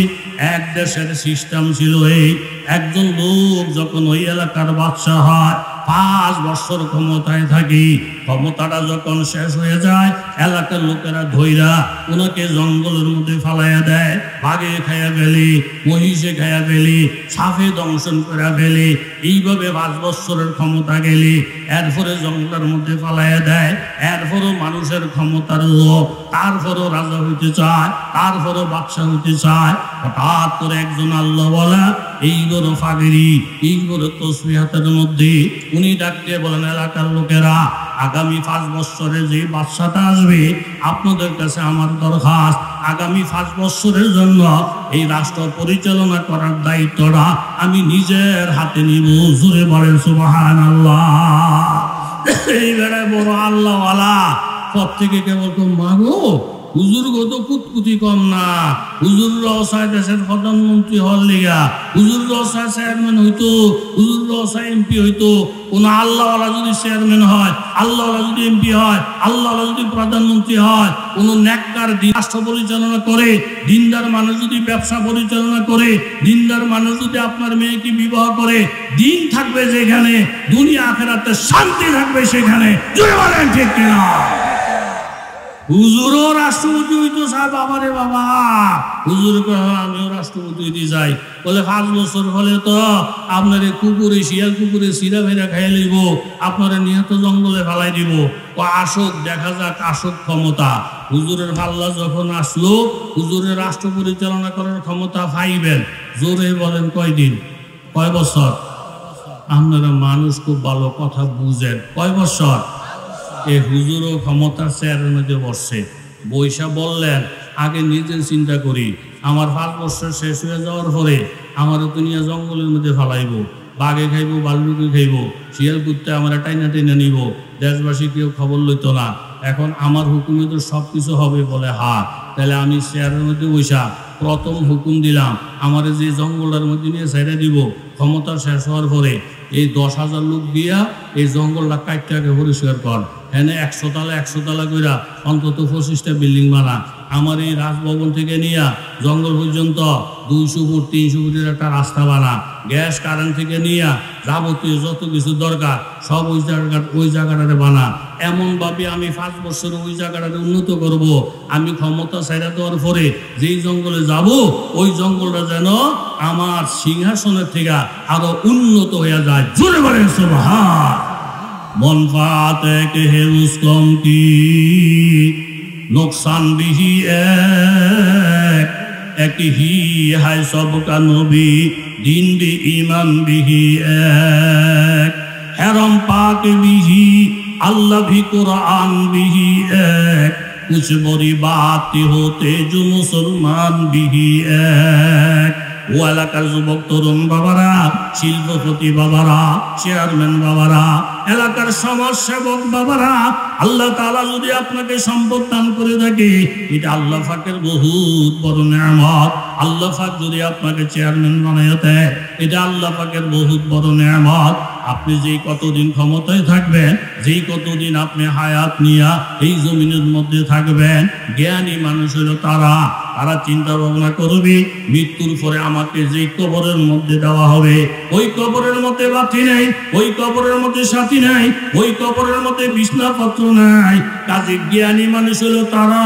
এক দেশের সিস্টেম ছিল এই, একজন লোক যখন ওই এলাকার বাদশা হয়, 5 বছর ক্ষমতায় থাকি, ক্ষমতাটা যখন শেষ হয়ে যায়, এলাকার লোকেরা ধইরা ওনাকে জঙ্গলের মধ্যে ফালাইয়া দেয়। বাঘে খাইয়া ফেলি, মহিষে খাইয়া ফেলি, সাপে দংশন করে ফেলি। এইভাবে 5 বছরের ক্ষমতা গেলি, এরপরে জঙ্গলের মধ্যে ফালাইয়া দেয়। এরপরও মানুষের ক্ষমতার লোক, তারপরও রাজা হইতে চায়, তারপরও বাদশা হইতে চায়। হঠাৎ করে একজন আল্লাহ বলা, এই বড় ফাগিরি, এই বড় তসবিহাতের মধ্যে উনি ডাক দিয়ে বলেন, এলাকার লোকেরা, আগামী 5 বছরে যে বাদশাটা আসবে, আপনাদের কাছে আমার দরখাস্ত, আগামী 5 বছরের জন্য এই রাষ্ট্র পরিচালনা করার দায়িত্বটা আমি নিজের হাতে নিব। জোরে বলেন সুবহানাল্লাহ। এই বেড়ায় বড় আল্লাহওয়ালা পথ থেকে কেবল মাগো, হুজুর গত কুতকুতি কম না, হুজুর রসায় দেশের প্রধানমন্ত্রী হল লিগা, হুজুর রসায় চেয়ারম্যান হইতো, হুজুর রসায় এমপি হইতো। কোন আল্লাহওয়ালা যদি চেয়ারম্যান হয়, আল্লাহওয়ালা যদি এমপি হয়, আল্লাহওয়ালা যদি প্রধানমন্ত্রী হয়, কোন নেককার রাষ্ট্র পরিচালনা করে, দিনদার মানুষ যদি ব্যবসা পরিচালনা করে, দিনদার মানুষ যদি আপনার মেয়েকে বিবাহ করে, দিন থাকবে যেখানে, দুনিয়া আখিরাতে শান্তি থাকবে সেখানে। জোরে বলেন ঠিক কিনা? হুজুরও রাষ্ট্রপতি হইতো সাহেব, বাবারে বাবা, হুজুর আমিও রাষ্ট্রপতি হইতে যাই, বলে 5 বছর হলে তো আপনার কুকুরে, শিয়াল কুকুরে সিরা ভেরা খাইয়ে লইব, আপনারা নিহত জঙ্গলে ফেলাই দিব। ও আসুক, দেখা যাক আসুক ক্ষমতা। হুজুরের পাল্লা যখন আসলো, হুজুরের রাষ্ট্র পরিচালনা করার ক্ষমতা পাইবেন। জোরে বলেন কয়দিন, কয় বছর? আপনারা মানুষ খুব ভালো কথা বুঝেন, কয় বছর? এই হুজুরও ক্ষমতার চেয়ারের মধ্যে বসছে, বৈশা বললেন, আগে নিজের চিন্তা করি, আমার 5 বছর শেষ হয়ে যাওয়ার পরে আমারও তো নিয়ে জঙ্গলের মধ্যে ফালাইব, বাঘে খাইব, বালুকে খাইব, শিয়াল কুত্তে আমার টাইনা টাইনা নিব, দেশবাসী কেউ খবর লইতো না। এখন আমার হুকুমে তো সব কিছু হবে, বলে হা, তাহলে আমি চেয়ারের মধ্যে বৈশা প্রথম হুকুম দিলাম, আমার যে জঙ্গলটার মধ্যে নিয়ে ছেড়ে দিব, ক্ষমতা শেষ হওয়ার পরে এই 10,000 লোক দিয়া এই জঙ্গলটা কাটটাকে পরিষ্কার কর। হ্যাঁ, 100 তলা 100 তলা কইরা অন্তত 25টা বিল্ডিং বানা। আমার এই রাজভবন থেকে নিয়ে জঙ্গল পর্যন্ত 200 ফুট 300 ফুটের একটা রাস্তা বানা। গ্যাস কারেন্ট থেকে নিয়ে যাবতীয় যত কিছু দরকার সব ওই জায়গাটাতে বানা। এমনভাবে আমি 5 বছরে ওই জায়গাটাতে উন্নত করব। আমি ক্ষমতা ছাইড়া দেওয়ার পরে যেই জঙ্গলে যাব, ওই জঙ্গলটা যেন আমার সিংহাসনের থেকে আরো উন্নত হয়ে যায়। জোরে বলেন সুবহান। मनफात के है उसको की नुकसान भी एक ही है सबका नबी दिन भी ईमान भी एक हरम पाक भी अल्लाह भी कुरान भी एक कुछ बड़ी बात होते जो मुसलमान भी एक ও এলাকার যুবক তরুণ বাবারা, শিল্পপতি বাবারা, চেয়ারম্যান বাবারা, এলাকার সমাজ সেবক বাবারা, আল্লাহ তাআলা যদি আপনাকে সম্পদ দান করে থাকে, এটা আল্লাহ পাকের বহুত বড় নেয়ামত। আল্লাহ পাক যদি আপনাকে চেয়ারম্যান বানায় দেয়, এটা আল্লাহ পাকের বহুত বড় নেয়ামত। আপনি যেই কতদিন ক্ষমতায় থাকবেন, যেই কতদিন আপনি হায়াত নিয়া এই জমিনের মধ্যে থাকবেন, জ্ঞানী মানুষ হলো তারা চিন্তা ভাবনা করবে মৃত্যুর পরে আমাকে যেই কবরের মধ্যে দেওয়া হবে, ওই কবরের মধ্যে বাতি নাই, ওই কবরের মধ্যে সাথী নাই, ওই কবরের মধ্যে বিছনাপত্র নাই। কাজে জ্ঞানী মানুষ হলো তারা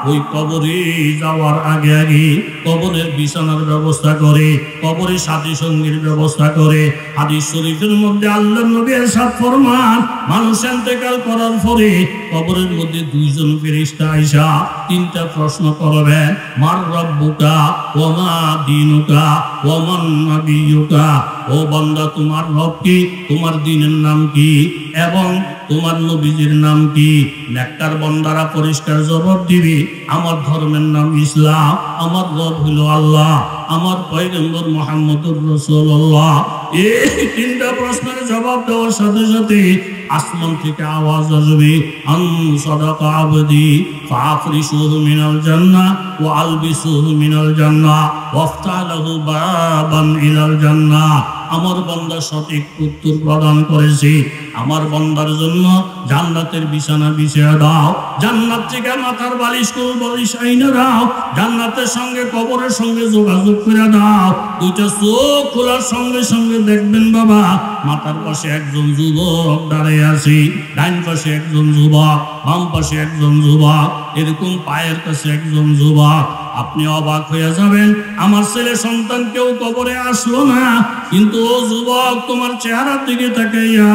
ওই কবরে যাওয়ার আগে আগে কবরের বিছানার ব্যবস্থা করে, কবরের সাথী সঙ্গীর ব্যবস্থা করে। হাদিস শরীফের মধ্যে আল্লাহর নবী ইরশাদ ফরমান, মানুষ ইন্তেকাল করার পরে কবরের মধ্যে দুইজন ফেরেশতা আইসা তিনটা প্রশ্ন করবেন, মার রব্বুকা ওয়া মা দীনুকা ওয়া মান নাবিয়ুকা। ও বান্দা, তোমার রব কি, তোমার দ্বীনের নাম কি এবং তোমার নবীজির নাম কি? নেককার বান্দারা পরিষ্কার জবাব দিবে, আমার ধর্মের নাম ইসলাম, আমার রব হলো আল্লাহ, আমার পয়গম্বর মুহাম্মদুর রাসূলুল্লাহ। এই তিনটা প্রশ্নের জবাব দেওয়ার সাথে সাথে আসমান থেকে আওয়াজ আসবে, আন সাদাকা আবদি ফাফরিশুহু মিনাল জান্নাহ ওয়া আলবিসুহু মিনাল জান্নাহ ওয়াফতাহ লাহু বাবান ইলাল জান্নাহ। আমার বান্দা সঠিক উত্তর প্রদান করেছে, আমার বান্দার জন্য জান্নাতের বিছানা বিছিয়ে দাও, জান্নাত থেকে মাথার বালিশ আইনা দাও, জান্নাতের সঙ্গে কবরের সঙ্গে যোগাযোগ করে দাও। দুইটা চোখ খোলার সঙ্গে সঙ্গে দেখবেন বাবা, মাথার পাশে একজন যুবক দাঁড়িয়ে আছে, ডাইন পাশে একজন যুবক, বাম পাশে একজন যুবক, এরকম পায়ের কাছে একজন যুবক। আপনি অবাক হয়ে যাবেন, আমার ছেলে সন্তান কেউ কবরে আসলো না, কিন্তু ও যুবক, তোমার চেহারার দিকে তাকাইয়া,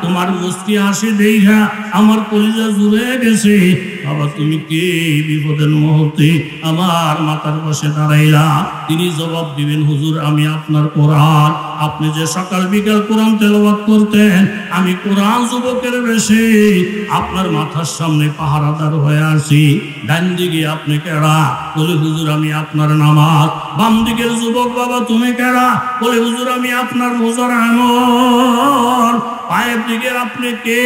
তোমার মুস্কি হাসি দেখা আমার কলিজা জুড়ে গেছে। বাবা, তুমি কে বিপদের মুহূর্তে আমার মাথার পাশে দাঁড়াইলা? তিনি জবাব দিবেন, হুজুর, আমি আপনার কোরআন। আপনি যে সকাল বিকাল কোরআন তেলাওয়াত করতেন, আমি কোরআন যুবকের বেশে আপনার মাথার সামনে পাহারাদার হয়ে আছি। ডান দিকে আপনি কেডা? বলে, হুজুর, আমি আপনার নামাজ। বাম দিকের যুবক, বাবা, তুমি কেডা? বলে, হুজুর, আমি আপনার রোজার আমল। পায়ের দিকে আপনি কে?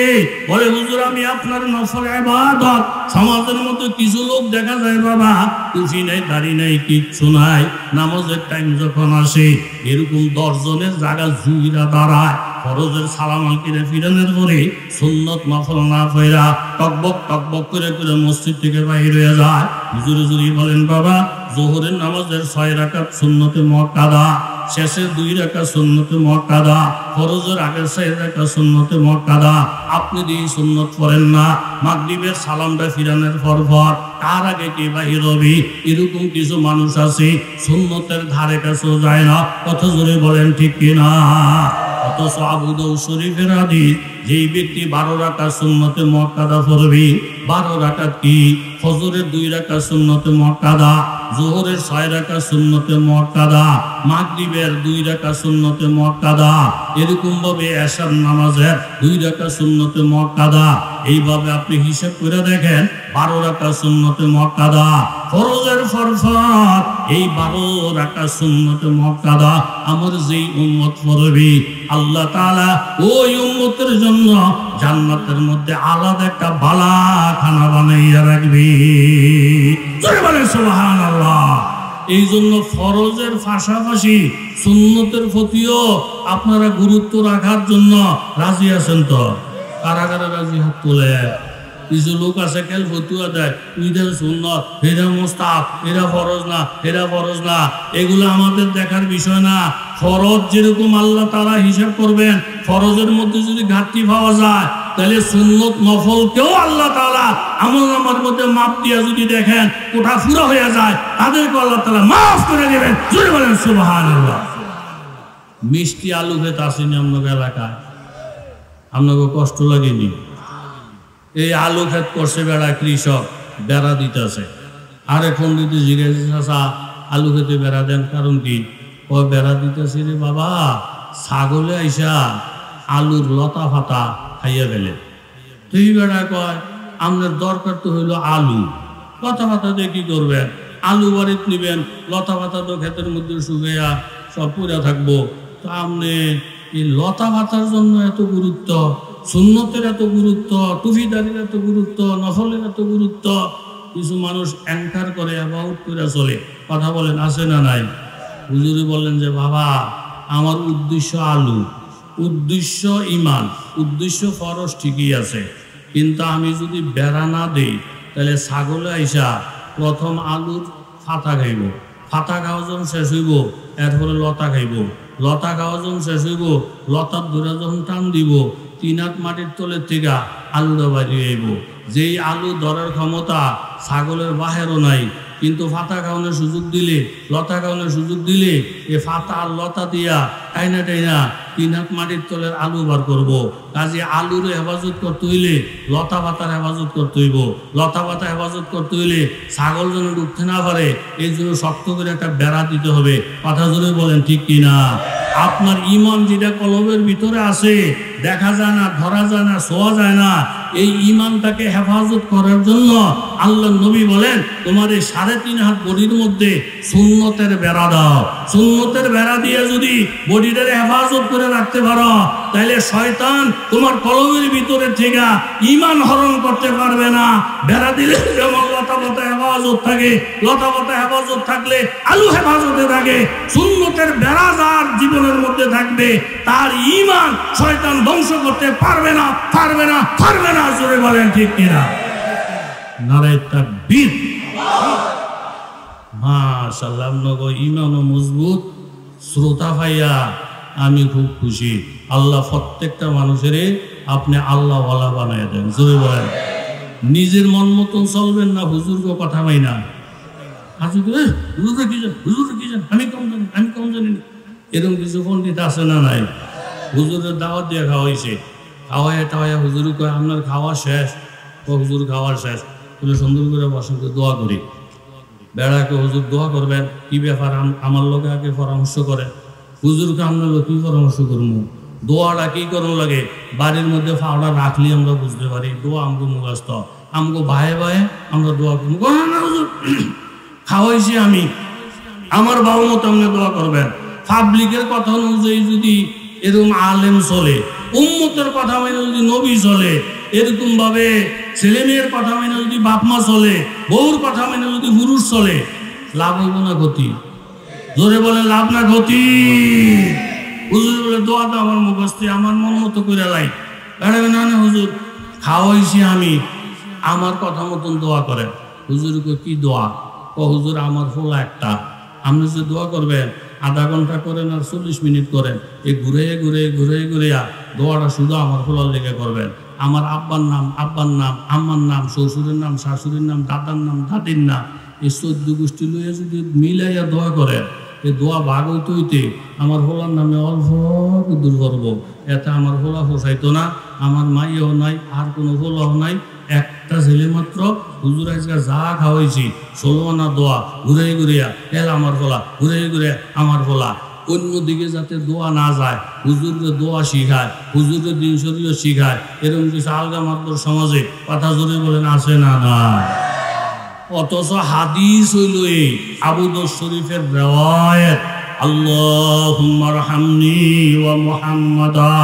বলে, হুজুর, আমি আপনার নফল ইবাদত। সমাজের মতো কিছু লোক দেখা যায় বাবা, টুপি নাই, দাড়ি নাই, কিচ্ছু নাই, নামাজের টাইম যখন আসে এরকম 10 জনের জায়গা জুইরা দাঁড়ায়, ফরজের সালাম আলকিরে ফিরানোর পরে সুন্নত নফল না ফেরা টকবক টকবক করে করে মসজিদ থেকে বাইরে হয়ে যায়। হুজুর হুজুরি বলেন, বাবা, জোহরের নামাজের 6 রাকাত সুন্নতে মুআক্কাদা, শেষের 2 রাকাত সুন্নতে মুআক্কাদা, ফরজের আগের 6 রাকাত সুন্নতে মুআক্কাদা। আপনি দিয়ে সুন্নত পড়েন না, মাগরিবের সালামটা ফিরানোর পর তার আগে কে বাহির হবে? এরকম কিছু মানুষ আছে সুন্নতের ধারে কাছেও যায় না। কত জোরে বলেন ঠিক কিনা? অথচ আবু দাউদ শরীফের হাদিস, যেই ব্যক্তি 12 রাকাত সুন্নতে মুআক্কাদা পড়বে, 12 রাকাত কি? ফজরের 2 রাকাত সুন্নতে মুআক্কাদা, যোহরের 6 রাকাত সুন্নতে মুআক্কাদা, মাগরিবের 2 রাকাত সুন্নতে মুআক্কাদা, এরকম ভাবে এশার নামাজের 2 রাকাত সুন্নতে মুআক্কাদা। এইভাবে আপনি হিসাব করে দেখেন, 12 রাকাত সুন্নতে মুআক্কাদা, ফরজের ফরফর এই 12 রাকাত সুন্নতে মুআক্কাদা আমার যেই উম্মত পড়বে, আল্লাহ তাআলা ওই উম্মতের জন্য জান্নাতের মধ্যে আলাদা একটা বালাখানা বানাইয়া রাখবে। জোরে বলেন সুবহানাল্লাহ। এই জন্য ফরজের পাশাপাশি সুন্নতের প্রতিও আপনারা গুরুত্ব রাখার জন্য রাজি আছেন তো? কারা কারা রাজি? হাত তোলে। কিছু লোক আছে কেল ফতুয়া দেয়, ঈদের সুন্নত, এরা মুস্তাহাব, এরা ফরজ না, এরা ফরজ না। এগুলো আমাদের দেখার বিষয় না। ফরজ যেরকম আল্লাহ তাআলা হিসাব করবেন, ফরজের মধ্যে যদি ঘাটতি পাওয়া যায়, তাহলে সুন্নত নফলকেও আল্লাহ তাআলা আমলনামার মধ্যে মাপ দিয়া যদি দেখেন কোঠা ফুরা হয়ে যায়, তাদেরকে আল্লাহ তাআলা মাফ করে দেবেন। জোরে বলেন সুবহানাল্লাহ। মিষ্টি আলু খেতে আসেনি আপনাদের এলাকায়? আপনাকে কষ্ট লাগেনি? এই আলু ক্ষেত করছে বেড়া কৃষক, বেড়া দিতেছে। আর এখন দিতে জিজ্ঞাসা, চাচা আলু খেতে বেড়া দেন কারণ কি? ও বেড়া দিতেছে রে বাবা, ছাগলে আইসা আলুর লতা ফাতা খাইয়া গেলে। তুই বেড়া কয়, আমাদের দরকার তো হইলো আলু, লতা ফাতা দিয়ে কি করবেন? আলু বাড়িত নিবেন, লতা পাতা তো ক্ষেতের মধ্যে শুকাইয়া সব পুরা থাকবো। তো আপনি এই লতা পাতার জন্য এত গুরুত্ব, সুন্নতের এত গুরুত্ব, টুফিদারির এত গুরুত্ব, নফলের এত গুরুত্ব, কিছু মানুষ অ্যাঙ্কার করে অ্যাবাউট করে চলে। কথা বলেন আছে না নাই? হুজুরে বললেন যে বাবা আমার উদ্দেশ্য আলু, উদ্দেশ্য ইমান, উদ্দেশ্য ফরজ ঠিকই আছে, কিন্তু আমি যদি বেড়া না দেই তাহলে ছাগলে আইসা প্রথম আলুর ফাতা খাইব, ফাতা খাওয়া যখন শেষ হইব এরপরে লতা খাইব, লতা খাওয়া যখন শেষ হইব লতার ধরে যখন টান দিব 3 হাত মাটির তলের থেকে আলুটা বাড়িয়ে আইব। যেই আলু ধরার ক্ষমতা ছাগলের বাহেরও নাই, কিন্তু ফাতা খাওয়ানোর সুযোগ দিলে, লতা খাওয়ানোর সুযোগ দিলে এ ফাতা আর লতা দিয়া টাইনা টাইনা 3 হাত মাটির তলের আলু বার করবো। কাজে আলুর হেফাজত করতে হইলে লতা পাতার হেফাজত করতে হইব, লতা পাতা হেফাজত করতে হইলে ছাগল যেন ঢুকতে না পারে এই জন্য শক্ত করে একটা বেড়া দিতে হবে। কথা জোরে বলেন ঠিক কিনা? আপনার ইমান যেটা কলবের ভিতরে আছে, দেখা যায় না, ধরা যায় না, ছোঁয়া যায় না, এই ইমানটাকে হেফাজত করার জন্য আল্লাহ নবী বলেন তোমার এই 3.5 হাত বডির মধ্যে সুন্নতের বেড়া দাও। সুন্নতের বেড়া দিয়ে যদি বডিটারে হেফাজত করে রাখতে পারো তাহলে শয়তান তোমার কলবের ভিতরে থেকে ইমান হরণ করতে পারবে না। বেড়া দিলে যেমন লতা পাতা হেফাজত থাকে, লতা পাতা হেফাজত থাকলে আলু হেফাজতে থাকে, সুন্নতের বেড়া যার জীবনের মধ্যে থাকবে তার ইমান শয়তান ধ্বংস করতে পারবে না, পারবে না, পারবে না। জোরে বলেন ঠিক কিনা? নারায়ে তাকবীর। মাশাআল্লাহ, নগো ইমানও মজবুত। শ্রোতা ভাইয়া আমি খুব খুশি। আল্লাহ প্রত্যেকটা মানুষের আপনি আল্লাহ ওয়ালা বানায় দেন। জোরে বলেন। নিজের মন মতন চলবেন না, হুজুরকে কথা পাই না, হুজুরে কি জান, হুজুরে কি জান, আমি কম জানি, আমি কম জানি না, এরকম কিছু পণ্ডিত আছে না নাই? হুজুরের দাওয়াত দিয়ে খাওয়াইছে, খাওয়াইয়া টাওয়াইয়া হুজুর কয় আপনার খাওয়া শেষ? ও হুজুর খাওয়ার শেষ। বলে সুন্দর করে বসেন, দোয়া করি। বেড়াকে হুজুর দোয়া করবেন, কি ব্যাপার আমার লোকে আগে পরামর্শ করে। হুজুরকে আমরা কি পরামর্শ করবো? দোয়াটা কি করুন লাগে? বাড়ির মধ্যে ফাওড়া রাখলে আমরা বুঝতে পারি দোয়া আমগো মুখস্থ, আমগো বাহে বাহে আমরা দোয়া করবো। না হুজুর খাওয়াইছি আমি, আমার বাবু মতো আপনি দোয়া করবেন। পাবলিকের কথা অনুযায়ী যদি এরকম আলেম চলে, উম্মতের কথা মেনে যদি নবী চলে, এরকম ভাবে ছেলে মেয়ের কথা মেনে যদি বাপ মা চলে, বউর কথা মেনে যদি পুরুষ চলে, লাভ হইব না ক্ষতি? জোরে বলে লাভ না ক্ষতি? হুজুর বলে দোয়া তো আমার মুখস্থে, আমার মন মতো করে লাই। না না হুজুর খাওয়াইছি আমি, আমার কথা মতন দোয়া করেন। হুজুরকে কি দোয়া? ও হুজুর আমার ফোলা একটা, আপনি যে দোয়া করবেন আধা ঘন্টা করেন আর 40 মিনিট করেন, এই ঘুরে ঘুরে ঘুরে ঘুরিয়া দোয়াটা শুধু আমার ফোলার লেগে করবেন। আমার আব্বার নাম আব্বার নাম, আম্মার নাম, শ্বশুরের নাম শাশুড়ির নাম, দাদার নাম দাদির নাম, এই 14 গোষ্ঠী লইয়া যদি মিলাইয়া দোয়া করেন, এই দোয়া ভাগ হইতে হইতে আমার ফোলার নামে অল্প দূর করবো। এতে আমার ফোলা ফসাইতো না, আমার মাইয়াও নাই, আর কোনো ফোলাও নাই, একটা ছেলে মাত্র। হুজুর আজকে যা খাওয়াইছি 16 আনা দোয়া ঘুরে ঘুরিয়া এল আমার ফোলা, ঘুরে ঘুরে আমার ফোলা। অন্যদিকে যাতে দোয়া না যায়, হুজুরকে দোয়া শিখায়, হুজুরের দিন শরীয় শিখায়, এরকম কিছু আলগা মাত্র সমাজে কথা জোরে বলেন আছে না না? অথচ হাদিস হইল এই আবু দাউদ শরীফের রিওয়ায়াত, আল্লাহুম্মা রহমনি ওয়া মুহাম্মাদা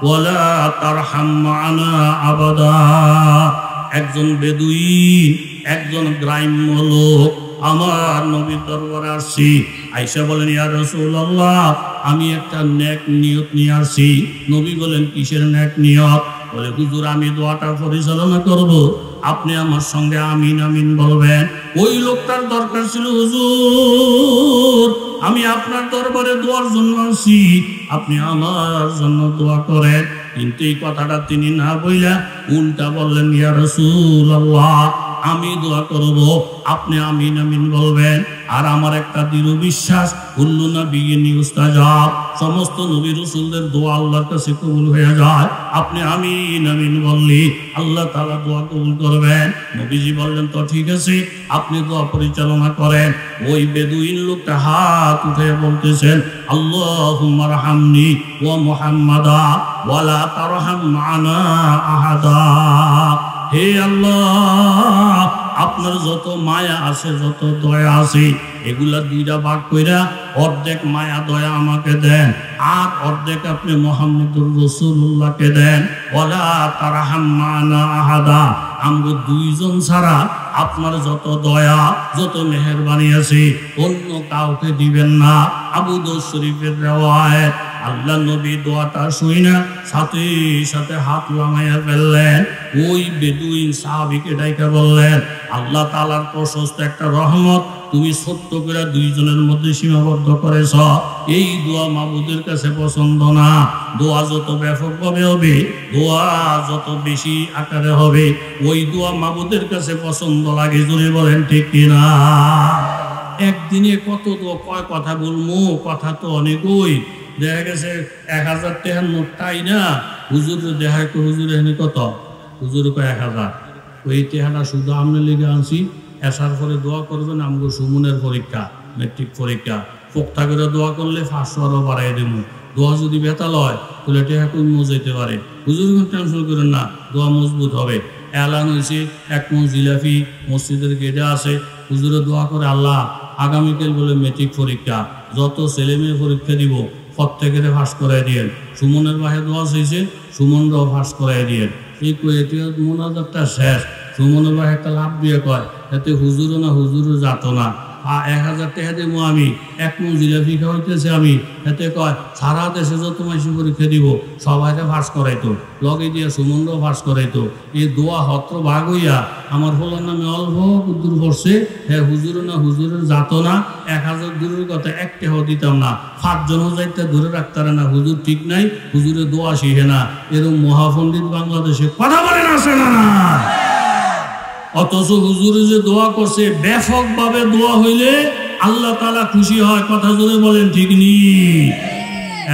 ওয়ালা তারহাম মা'না আবাদা। একজন বেদুইন, একজন গ্রাম্য লোক আমার নবীর দরবারে আসছি। আয়েশা বলেন ইয়া রাসূলুল্লাহ আমি একটা নেক নিয়ত নিয়ে আসছি। নবী বলেন কিসের নেক নিয়ত? বলে হুজুর আমি দোয়াটা পরিচালনা করব, আপনি আমার সঙ্গে আমিন আমিন বলবেন। ওই লোকটার দরকার ছিল হুজুর আমি আপনার দরবারে দোয়ার জন্য আসি, আপনি আমার জন্য দোয়া করেন। কিন্তু এই কথাটা তিনি না বইলা উল্টা বললেন ইয়া রাসূলুল্লাহ আমি দোয়া করব, আপনি আমিন আমিন বলবেন। আর আমার একটা দৃঢ় বিশ্বাস কুল্লু নাবিয়্যিন ইউস্তাজাব, সমস্ত নবী রাসূলদের দোয়া আল্লাহর কাছে কবুল হয়ে যায়। আপনি আমিন আমিন বললে আল্লাহ তাআলা দোয়া কবুল করবেন। নবীজি বললেন তো ঠিক আছে আপনি দোয়া পরিচালনা করেন। ওই বেদুইন লোকটা হাত উঠে বলতেছেন আল্লাহুম্মা রহমনি ওয়া মুহাম্মাদা ওয়ালা তারহাম মা'না আহাদা। হে আল্লাহ আপনার যত মায়া আছে, যত দয়া আছে, এগুলা দুইটা ভাগ কইরা অর্ধেক মায়া দয়া আমাকে দেন, আর অর্ধেক আপনি মুহাম্মদুর রাসূলুল্লাহকে দেন। ওয়ালা তারহাম মানা আহাদা, আমগো দুইজন ছাড়া আপনার যত দয়া, যত মেহেরবানি আছে অন্য কাউকে দিবেন না। আবু দাউদ শরীফের riwayat, আল্লাহ নবী দোয়াটা শুই না সাথে সাথে হাত লাগাইয়া ফেললেন। ওই বেদুইন সাহাবীকে ডাইকা বললেন, আল্লাহ তাআলার প্রশস্ত একটা রহমত তুমি ছোট্ট করে দুইজনের মধ্যে সীমাবদ্ধ করেছ। এই দোয়া মাবুদের কাছে পছন্দ না। দোয়া যত ব্যাপকভাবে হবে, দোয়া যত বেশি আকারে হবে, ওই দোয়া মাবুদের কাছে পছন্দ লাগে। জোরে বলেন ঠিক কিনা? একদিনে কত দোয়া, কয় কথা বলবো, কথা তো অনেকই। দেখা গেছে 1000 টাকার নোটটাই না, হুজুর দেখা হুজুর এখানে কত, হুজুর কয় 1000। ওই টাকাটা শুধু আমি লিখে আনছি, আসার পরে দোয়া করবেন আমগো সুমনের পরীক্ষা, মেট্রিক পরীক্ষা। পোক্তা করে দোয়া করলে 500 আরও বাড়াই দেবো। দোয়া যদি বেতাল হয় তাহলে টেহা কম যেতে পারে। হুজুর টেনশন করেন না, দোয়া মজবুত হবে। এলান হয়েছে 1 মণ জিলাপি মসজিদের গেটে আছে। হুজুরে দোয়া করে, আল্লাহ আগামীকাল বলে মেট্রিক পরীক্ষা, যত ছেলে মেয়ে পরীক্ষা দিব প্রত্যেকের ফাঁস করাই দিয়েন। সুমনের বাহে দোয়া চাইছে, সুমনরাও ফাঁস করাই দিয়েন। এই কয়েকটি মোনাজাতটা শেষ। সুমনের বাহে একটা লাভ দিয়ে কয়, এতে হুজুরও না হুজুরও যাত না। 1000 টাকা দেবো আমি, 1 মণ জিলাপি খাওয়াইতেছে আমি। এতে কয় সারা দেশে যত মাসি পরীক্ষা দিব সবাইকে ফাঁস করাইতো, লগে দিয়ে সুমনরাও ফাঁস করাইতো। এই দোয়া হত্র ভাগ হইয়া আমার হলার নামে অল্প দূর পড়ছে। হ্যাঁ, হুজুরও না হুজুরের যাত না। 1000 দূরের কথা 1 টাকাও দিতাম না। 5 জনও যাইতে ধরে রাখতারে না, হুজুর ঠিক নাই, হুজুরের দোয়া শিখে না। এরকম মহাপণ্ডিত বাংলাদেশে কথা বলেন আছে না? অথচ হুজুরে যে দোয়া করছে, ব্যাপকভাবে দোয়া হইলে আল্লাহ তাআলা খুশি হয়। কথা জোরে বলেন ঠিক নি?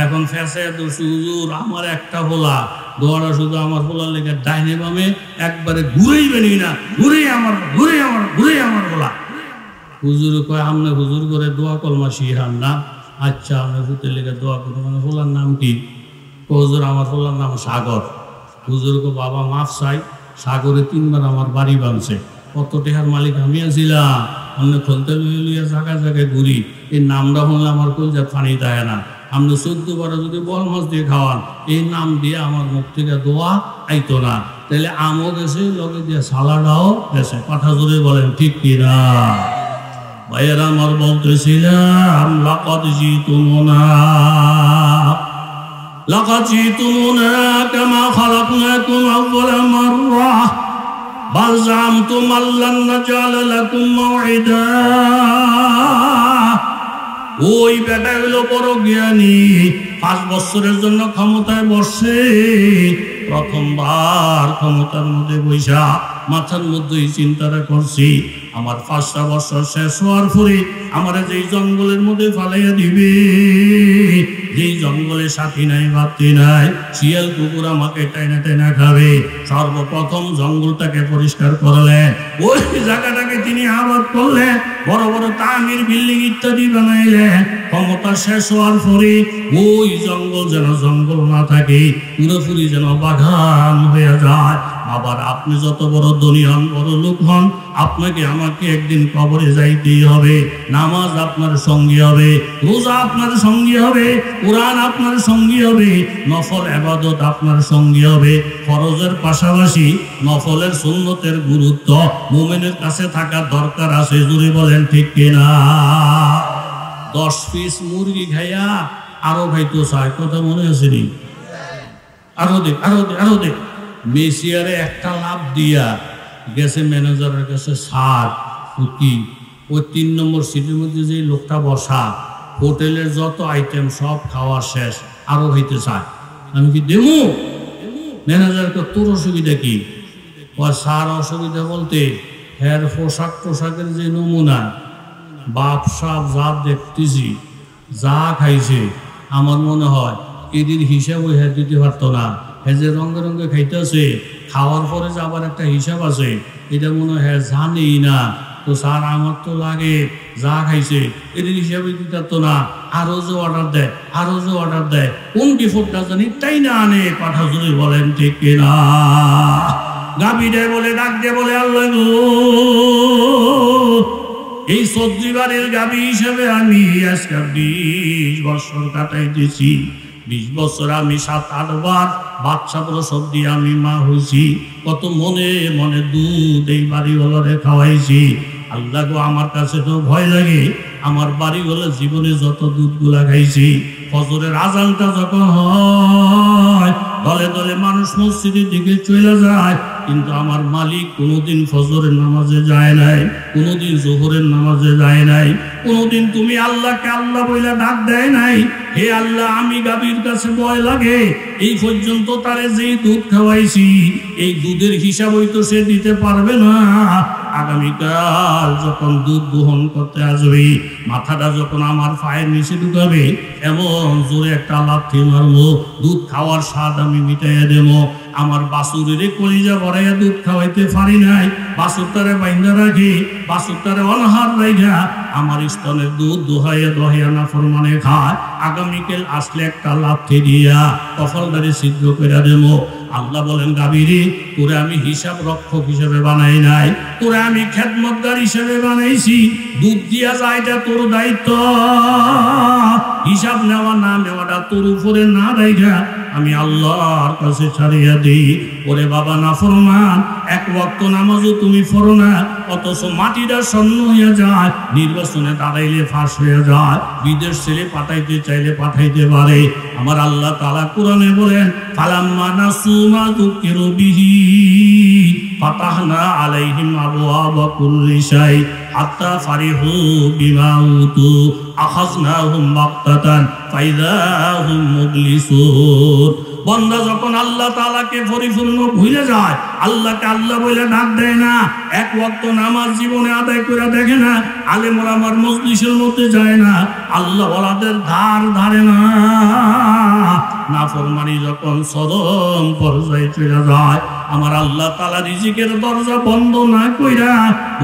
এখন ফেসে দোষী হুজুর আমার একটা বলা, দোয়াটা শুধু আমার বলার লেগে ডাইনে বামে একবারে ঘুরেই বেনি না, ঘুরে আমার বলা। হুজুর কয়, আমনে হুজুর করে দোয়া কলমা শিহান না? আচ্ছা, আমরা হুজুরের লেগে দোয়া করবো। মানে বলার নাম কি? হুজুর আমার বলার নাম সাগর। হুজুর কো বাবা মাফ চাই, সাগরে 3 বার আমার বাড়ি ভাঙছে। কত টাকার মালিক আমি আছিলাম, অন্য খুলতে লইয়া জায়গায় জায়গায় ঘুরি। এই নামটা হলে আমার কলজা পানি দেয় না। আপনি 14 বার যদি বল মাছ দিয়ে খাওয়ান, এই নাম দিয়ে আমার মুখ থেকে দোয়া আইতো না। তাহলে আমও গেছে, লগে দিয়ে সালাডাও গেছে। কথা জোরে বলেন ঠিক কিনা? ভাইয়েরা আমার বলতেছিলাম, লাকাদ জিতুমুনা কামা খালাকনাকুম আউওয়ালা মাররা বাল জামতুম আল্লান নাজআলা লাকুম মাউইদা। ওই বেটা হলো বড় জ্ঞানী, 5 বছরের জন্য ক্ষমতায় বসছে। প্রথমবার ক্ষমতার মধ্যে বৈশা মাথার মধ্যেই চিন্তাটা করছি, আমার 5টা বছর শেষ হওয়ার পরে আমার যেই জঙ্গলের মধ্যে ফালাইয়া দিবে, যেই জঙ্গলে সাথী নাই বাতি নাই, শিয়াল কুকুর আমাকে টাইনা টাইনা খাবে। সর্বপ্রথম জঙ্গলটাকে পরিষ্কার করলেন, ওই জায়গাটাকে তিনি আবাদ করলেন, বড় বড় তামির বিল্ডিং ইত্যাদি বানাইলেন। ক্ষমতা শেষ হওয়ার পরে ওই জঙ্গল যেন জঙ্গল না থাকে, পুরোপুরি যেন বাগান হয়ে যায়। আবার আপনি যত বড় ধনী হন, বড় লোক হন, আপনাকে আমাকে একদিন কবরে যাইতেই হবে। নামাজ আপনার সঙ্গী হবে, রোজা আপনার সঙ্গী হবে, কোরআন আপনার সঙ্গী হবে, নফল ইবাদত আপনার সঙ্গী হবে। ফরজের পাশাপাশি নফলের সুন্নতের গুরুত্ব মুমিনের কাছে থাকা দরকার আছে। জোরে বলেন ঠিক কিনা? 10 পিস মুরগি খাইয়া আরো খাইতো চায়, কথা মনে আসেনি? আরো দে। মেসিয়ারে একটা লাভ দিয়া গেছে ম্যানেজারের কাছে, স্যার কি ওই 3 নম্বর সিটের মধ্যে যে লোকটা বসা, হোটেলের যত আইটেম সব খাওয়া শেষ, আরো হইতে চায়, আমি কি দেবো? ম্যানেজারকে তোর অসুবিধা কি? স্যার অসুবিধা বলতে হ্যার পোশাকের যে নমুনা, বাপ সাপ যা দেখতেছি, যা খাইছে, আমার মনে হয় এদিন হিসাব ওই হ্যাঁ দিতে পারতো না। হ্যাঁ যে রঙে রঙে খাইতেছে, খাওয়ার পরে যে আবার একটা হিসাব আছে, এটা মনে হয় হ্যাঁ জানেই না। তো স্যার আমার তো লাগে যা খাইছে এদিন হিসাবে দিতে পারতো না, আরো যে অর্ডার দেয়, কোন বিফোরটা জানি তাই না আনে। কথা যদি বলেন ঠিক কিনা? গাভীরে বলে ডাক দিয়ে বলে আল্লাহ গো, এই সবজি বাড়ির গাভী হিসেবে আমি আজকে 20 বছর কাটাইতেছি। 20 বছর আমি 7-8 বার বাচ্চা প্রসব দিয়ে আমি মা হয়েছি। কত মনে মনে দুধ এই বাড়িওয়ালারে খাওয়াইছি। আল্লাহ গো, আমার কাছে তো ভয় লাগে। আমার বাড়িওয়ালা জীবনে যত দুধগুলা খাইছি, ফজরের আজানটা যখন হয় দলে দলে মানুষ মসজিদের দিকে চলে যায়, কিন্তু আমার মালিক কোনোদিন ফজরের নামাজে যায় নাই, কোনোদিন জোহরের নামাজে যায় নাই, কোনোদিন তুমি আল্লাহকে আল্লাহ বইলা ডাক দেয় নাই। হে আল্লাহ, আমি গাভীর কাছে ভয় লাগে, এই পর্যন্ত তারে যেই দুধ খাওয়াইছি এই দুধের হিসাব হয়তো সে দিতে পারবে না। আগামীকাল যখন দুধ দোহন করতে আসবে, মাথাটা যখন আমার পায়ের নিচে ঢুকাবে, এমন জোরে একটা লাথি মারবো, দুধ খাওয়ার স্বাদ আমি মিটাইয়া দেবো। আমার বাছুরের কলিজা ভরাইয়া দুধ খাওয়াইতে পারি নাই, বাছুরটারে বাইন্ধা রাখি, বাছুরটারে অনাহার রাইখা আমার স্তনের দুধ দোহাইয়া দহাইয়া নাফরমানে খায়। আগামীকাল আসলে একটা লাথি দিয়া কপালদারি ছিদ্র করে দেবো। আল্লাহ বলেন, গাভীরে তোরে আমি হিসাব রক্ষক হিসেবে বানাই নাই, তোরে আমি খেদমতদার হিসেবে বানাইছি। দুধ দিয়া যায়টা তোর দায়িত্ব, হিসাব নেওয়া না নেওয়াটা তোর উপরে না রাইখা আমি আল্লাহর কাছে ছাড়িয়া দিই। ওরে বাবা নাফরমান, এক ওয়াক্ত নামাজও তুমি পড়ো না, অথচ মাটিটা স্বর্ণ হইয়া যায়, নির্বাচনে দাঁড়াইলে ফাঁস হইয়া যায়, বিদেশ ছেলে পাঠাইতে চাইলে পাঠাইতে পারে। আমার আল্লাহ তাআলা কোরআনে বলেন, ফালাম্মা নাসু মা যুকিরু বিহি ফাতাহনা আলাইহিম আবওয়াবা কুল্লি শাই হাত্তা ফারিহু বিমা উতু আখাযনাহুম বাগতাতান ফাইযা হুম মুবলিসুন। বান্দা যখন আল্লাহ তাআলাকে পরিপূর্ণ ভুলে যায়, আল্লাহকে আল্লাহ বলে ডাক দেয় না, এক ওয়াক্ত নামাজ জীবনে আদায় করে দেখে না, আলেম ওলামার মজলিসের মধ্যে যায় না, আল্লাহ ওয়ালাদের ধার ধারে না, নাফরমানি যখন চরম পর্যায়ে চলে যায়, আমার আল্লাহ তাআলা রিজিকের দরজা বন্ধ না কইরা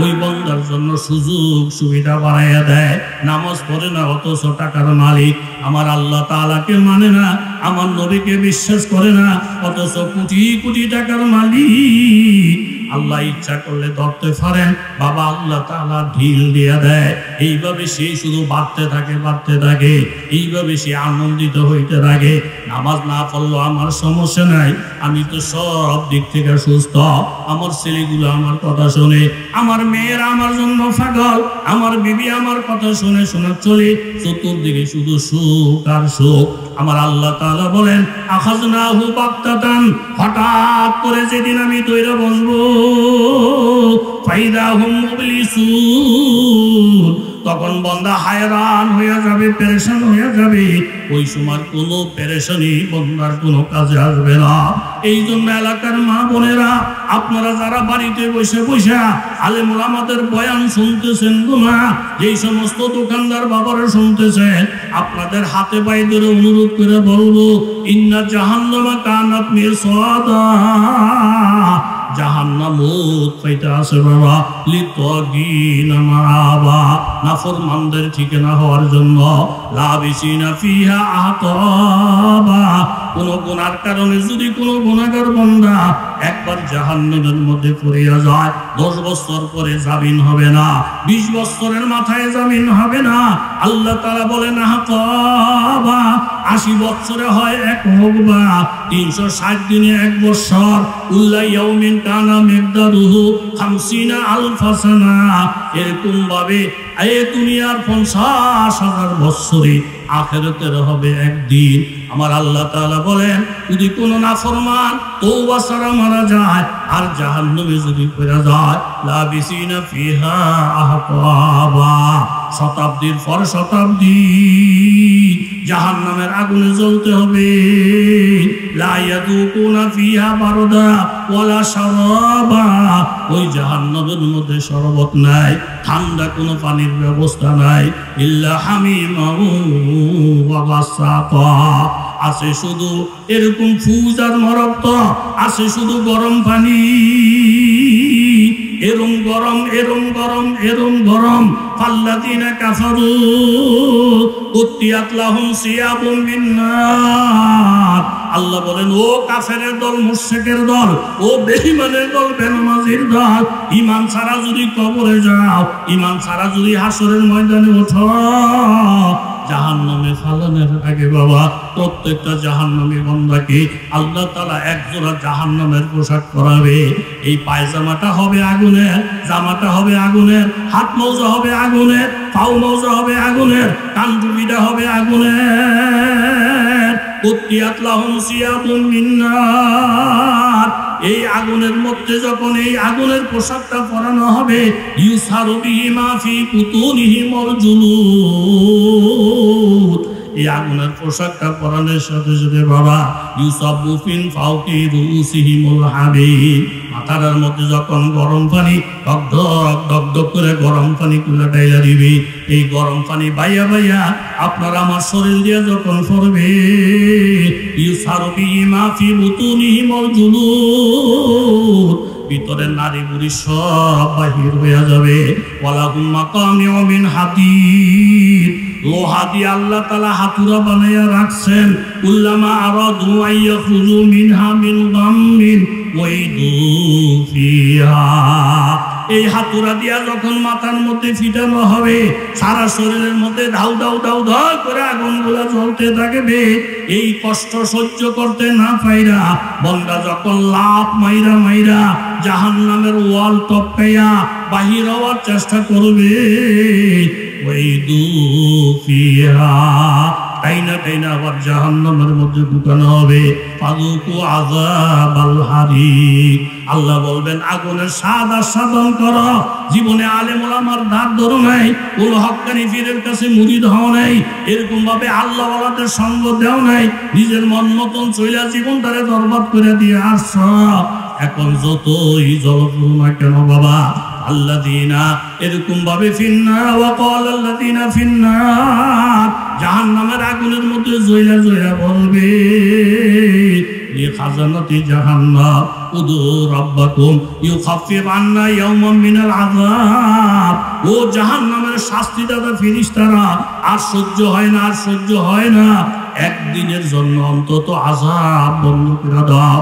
ওই বান্দার জন্য সুযোগ সুবিধা বাড়াইয়া দেয়। নামাজ পড়ে না, অথচ টাকার মালিক। আমার আল্লাহ তাআলাকে মানে না, আমার নবীকে বিশ্বাস করে না, অথচ কোটি কোটি টাকার মালিক। আল্লাহ ইচ্ছা করলে ধরতে পারেন, বাবা আল্লাহ তাআলা ঢিল দিয়ে দেয়। এইভাবে সে শুধু বাড়তে থাকে, বাড়তে থাকে, এইভাবে সে আনন্দিত হইতে থাকে। নামাজ না পড়লেও আমার সমস্যা নাই, আমি তো সব দিক থেকে সুস্থ। আমার ছেলেগুলো আমার কথা শোনে, আমার মেয়েরা আমার জন্য পাগল, আমার বিবি আমার কথা শুনে শুনে চলে, চতুর্দিকে শুধু সুখ আর সুখ। আমার আল্লাহ তাআলা বলেন, আখাযনাহু বাগতাতান, হঠাৎ করে যেদিন আমি দইরা বসবো, ফাইযা হুম মুবলিসুন, তখন বান্দা হায়রান হয়ে যাবে, পেরেশান হয়ে যাবে। ওই সময় কোনো পেরেশানি বান্দার কোনো কাজে আসবে না। এই জন্য এলাকার মা বোনেরা, আপনারা যারা বাড়িতে বসে বসে আলেম ওলামাদের বয়ান শুনতেছেন না, যেই সমস্ত দোকানদার বাবারা শুনতেছেন, আপনাদের হাতে পায়ে ধরে অনুরোধ করে বলবো, ইন্না জাহান্নামা কানাত মিরসাদা, জাহান্নামত পাইতে আছে বাবা, লিতাগিনা মাআবা, নাফরমানদের ঠিকানা হওয়ার জন্য, লাবিসিনা ফিহা আহকাবা। কোন গুনার কারণে যদি কোন গুনাহগার বান্দা একবার জাহান্নামের মধ্যে পড়িয়া যায়, 10 বছর পরে জামিন হবে না, 20 বছরের মাথায় জামিন হবে না। আল্লাহ তাআলা বলেন, আহকাবা, 80 বছরে হয় এক হুকবা, 360 দিনে এক বছর, কুল্লা ইয়াউমিন কানা মিকদারুহু 50 আলফা সানা। এরকম ভাবে এই দুনিয়ার 50,000 বছরে আখিরাতের হবে একদিন। আমার আল্লাহ তাআলা বলেন, যদি কোনো নাফরমান তওবা ছাড়া মারা যায় আর জাহান্নামে যদি পড়ে যায়, লাবিসিনা ফিহা আহকাবা, শতাব্দীর পর শতাব্দী জাহান্নামের আগুনে জ্বলতে হবে। লা ইয়াযুকুনা ফিহা বারদা ওয়ালা শারাবা, ওই জাহান্নামের মধ্যে শরবত নাই, ঠান্ডা কোনো পানির ব্যবস্থা নাই, ইল্লা হামিমান ওয়া গাসাকা, আছে শুধু এরকম ফুজ আর মরক্ত, আছে শুধু গরম পানি। এরম গরম এরম গরম এরম গরম ফাল্লাযীনা কাফারু কুত্তিয়াত লাহুম সিয়াবুম মিন নার। আল্লাহ বলেন, ও কাফেরের দল, মুশরিকের দল, ও বেঈমানের দল, বেনামাজির দল, ঈমান ছাড়া যদি কবরে যাও, ঈমান ছাড়া যদি হাসরের ময়দানে ওঠো, জাহান্নামে ফালানোর আগে বাবা প্রত্যেকটা জাহান্নামী বান্দাকে আল্লাহ তাআলা এক জোড়া জাহান্নামের পোশাক পরাবে। এই পায়জামাটা হবে আগুনের, জামাটা হবে আগুনের, হাত মৌজা হবে আগুনের, পাও মৌজা হবে আগুনের, কান টুপিটা হবে আগুনের। কুত্তিয়াত লাহুম সিয়াবুম মিন নার। এই আগুনের মধ্যে যখন এই আগুনের পোশাকটা পরানো হবে, ইউসারু বিহি মা ফি বুতুনিহিমুল জুলুদ। এই আগুনের পোশাকটা পরানোর সাথে সাথে বাবা ইউসাব্বু ফিন ফাওকি রুসিহিমুল হামিম। মাথার মধ্যে যখন গরম পানি দগদগ করে গরম পানি কুলা ডাইলা দিবি, এই গরম পানি বাইয়া বাইয়া আপনার আমার শরীর দিয়ে যখন পড়বে, ইউসারু বিহি মা ফি বুতুনিহিমুল জুলুদ। ভিতরের নারী বুড়ি সব বাহির হয়ে যাবে। ওয়ালাহুম মাকামিউ মিন হাদিদ। লোহা দিয়ে আল্লাহ তাআলা হাতুড়া বানাইয়া রাখছেন। কুল্লামা আরাদু আইয়াখুযু মিনহা মিন গাম্মিন ওয়াইদু ফিহা। এই হাতুড়া দিয়া যখন মাথার মধ্যে ফিটানো হবে, সারা শরীরের মধ্যে ধাউ ধাউ ধাউ ধাউ করে আগুনগুলা জ্বলতে থাকবে। এই কষ্ট সহ্য করতে না পাইরা বন্দা যখন লাফ মাইরা মাইরা জাহান্নামের ওয়াল টপকাইয়া বাহির হওয়ার চেষ্টা করবে, ওয়াইদু ফিহা, টাইনা টাইনা আবার জাহান্নামের মধ্যে ঢুকানো হবে। ফাযুকু আযাবাল হারিক। আল্লাহ বলবেন, আগুনের স্বাদ আস্বাদন করো। জীবনে আলেম ওলামার ধার ধরো নাই, কোন হক্কানি পীরের কাছে মুরিদ হও নাই, এরকম ভাবে আল্লাহ ওয়ালাদের সঙ্গ দেও নাই, নিজের মন মতন চইলা জীবনটারে বরবাদ করে দিয়ে আসছ। এখন যতই জল করো না কেন বাবা, আল্লাযীনা এরকম ভাবে ফিন্নার ওয়া ক্বালা আল্লাযীনা ফিন্নার, জাহান্নামের আগুনের মধ্যে জয়লা জয়লা বলবে, লি খাজানাতি জাহান্নাম উদু রাব্বাকুম ইউখাফিফ আন্না ইয়াওমান মিনাল আযাব। ও জাহান্নামের শাস্তিদাতা ফেরেশতারা, আর সহ্য হয় না, আর সহ্য হয় না, একদিনের জন্য অন্তত আযাব বন্ধ করে দাও।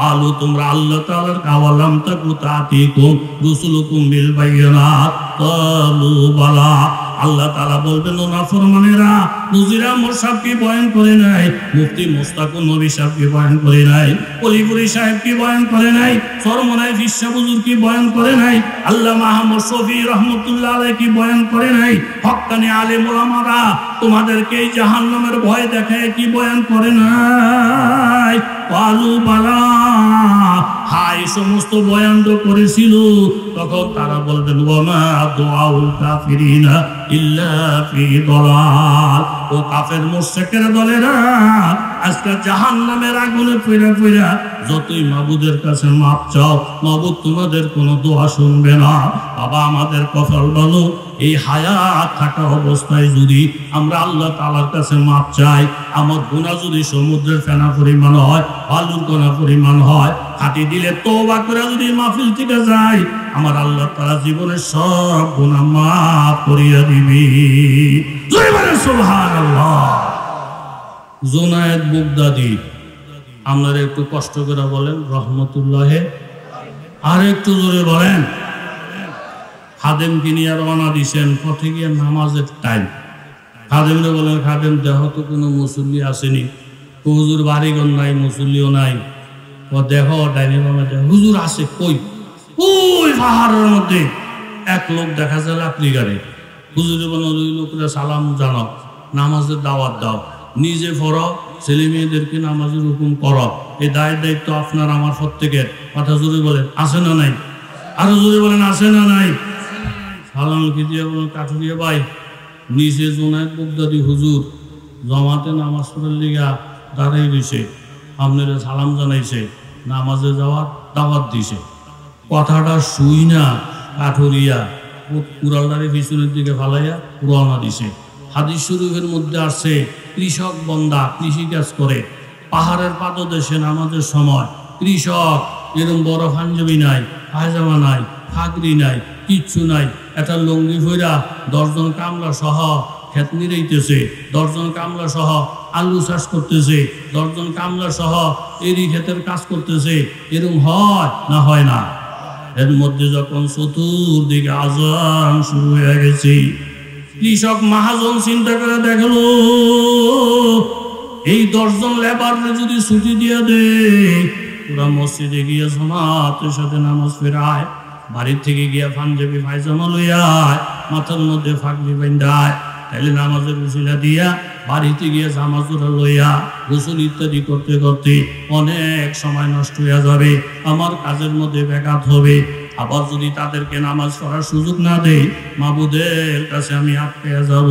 আলু তোমরা আল্লাহ তাআলার কাওয়ালাম তাকু তাতিকুম রুসুলুকুম বিল বাইয়িনাত ক্বালু বালা। আল্লাহ তাআলা বলবেন, ও নাফরমানেরা, নজিরা মুশাফি বয়ান করে নাই, মুফতি মুস্তাকুন নবী সাহেবকে বয়ান করে নাই, কলিপুরি সাহেবকে বয়ান করে নাই, সরমনাই ফিসা হুজুরকে বয়ান করে নাই, আল্লামা আহমদ শফি রাহমাতুল্লাহ আলাইহি বয়ান করে নাই, হক্কানি আলেম ওলামারা তোমাদেরকে এই জাহান্নামের ভয় দেখায় কি বয়ান করে নাই? ক্বালু বালা, হাই সমস্ত বয়ান তো করেছিল। তখন তারা বলবেন, ওয়ামা দুআউল কাফিরিনা ইল্লা ফি দালাল। ও কাফের মুশরিকের দলেরা, আজকে জাহান্নামের আগুনে পইড়া পইড়া যতই মাবুদের কাছে মাপ চাও, মাবুদ তোমাদের কোনো দোয়া শুনবে না। বাবা আমাদের কপাল ভালো, এই হায়াত থাকা অবস্থায় যদি আমরা আল্লাহ তাআলার কাছে মাপ চাই, আমার গুনাহ যদি সমুদ্রের ফেনা পরিমাণ হয়, বালুর কণা পরিমাণ হয়, কাটি দিলে তওবা করে যদি মাহফিল থেকে যায়, আমার আল্লাহ তাআলা জীবনের সব গুনাহ মাফ করিয়া দিবি। জয় বলে সুবহানাল্লাহ। জুনায়েদ বুগদাদি, আপনারা একটু কষ্ট করে বলেন রহমতুল্লাহ, আর একটু জোরে বলেন। খাদেমকে নিয়ে রওনা দিছেন, পথে গিয়ে নামাজের টাইম। খাদেমরে বলেন, খাদেম দেহ তো কোনো মুসল্লি আসেনি, হুজুর বাড়িঘর নাই, মুসল্লিও নাই। ও দেহ ডাইনি বামে দেহ, হুজুর আসে কই? ওই পাহাড়ের মধ্যে এক লোক দেখা যায় লাকড়ি গাড়ি। হুজুরে বলেন, ওই লোকরা সালাম জানাও, নামাজের দাওয়াত দাও, নিজে পড়ো, ছেলে মেয়েদেরকে নামাজের হুকুম করো। এই দায়িত্ব আপনার আমার প্রত্যেকের। কথা জোরে বলেন, আসে না নাই? আরো জোরে বলেন, আসে না নাই? সালাম কি দিয়ে বলেন, কাঠুরিয়া ভাই, নিচে জুনায়েদ বুগদাদি হুজুর জমাতে নামাজ পড়ার লিগা দাঁড়াই দিছে, আপনারা সালাম জানাইছে, নামাজে যাওয়ার দাওয়াত দিছে। কথাটা শুই না কাঠুরিয়া কুড়ালদারি পিছনের দিকে ফালাইয়া রওনা দিছে। হাদিস শরীফের মধ্যে আসছে, কৃষক বন্দা কৃষিকাজ করে, পাহাড়ের পাদদেশে নামাজের সময় কৃষক, এরকম বড় পাঞ্জাবি নাই, পায়জামা নাই, ফাগরি নাই, কিচ্ছু নাই, একটা লুঙ্গি ফইরা 10 জন কামলা সহ ক্ষেত নিরাইতেছে, 10 জন কামলা সহ আলু চাষ করতেছে, 10 জন কামলা সহ এরি ক্ষেতের কাজ করতেছে। এরকম হয় না হয় না? এর মধ্যে যখন চতুর্দিকে আজান শুরু হয়ে গেছে, কৃষক মহাজন চিন্তা করে দেখলো এই 10 জন লেবারকে যদি ছুটি দিয়ে দেয়, ওরা মসজিদে গিয়ে জামাতের সাথে নামাজ পড়ায়, বাড়ির থেকে গিয়ে পাঞ্জাবি পায়জামা লইয়ায়, মাথার মধ্যে ফাগড়ি বাঁধায়, তাইলে নামাজের উসিলা দিয়া বাড়িতে গিয়ে জামাজুরা লইয়া গোসল ইত্যাদি করতে করতে অনেক সময় নষ্ট হয়ে যাবে, আমার কাজের মধ্যে ব্যাঘাত হবে। আবার যদি তাদেরকে নামাজ পড়ার সুযোগ না দেই, মাবুদের কাছে আমি আটকে যাব।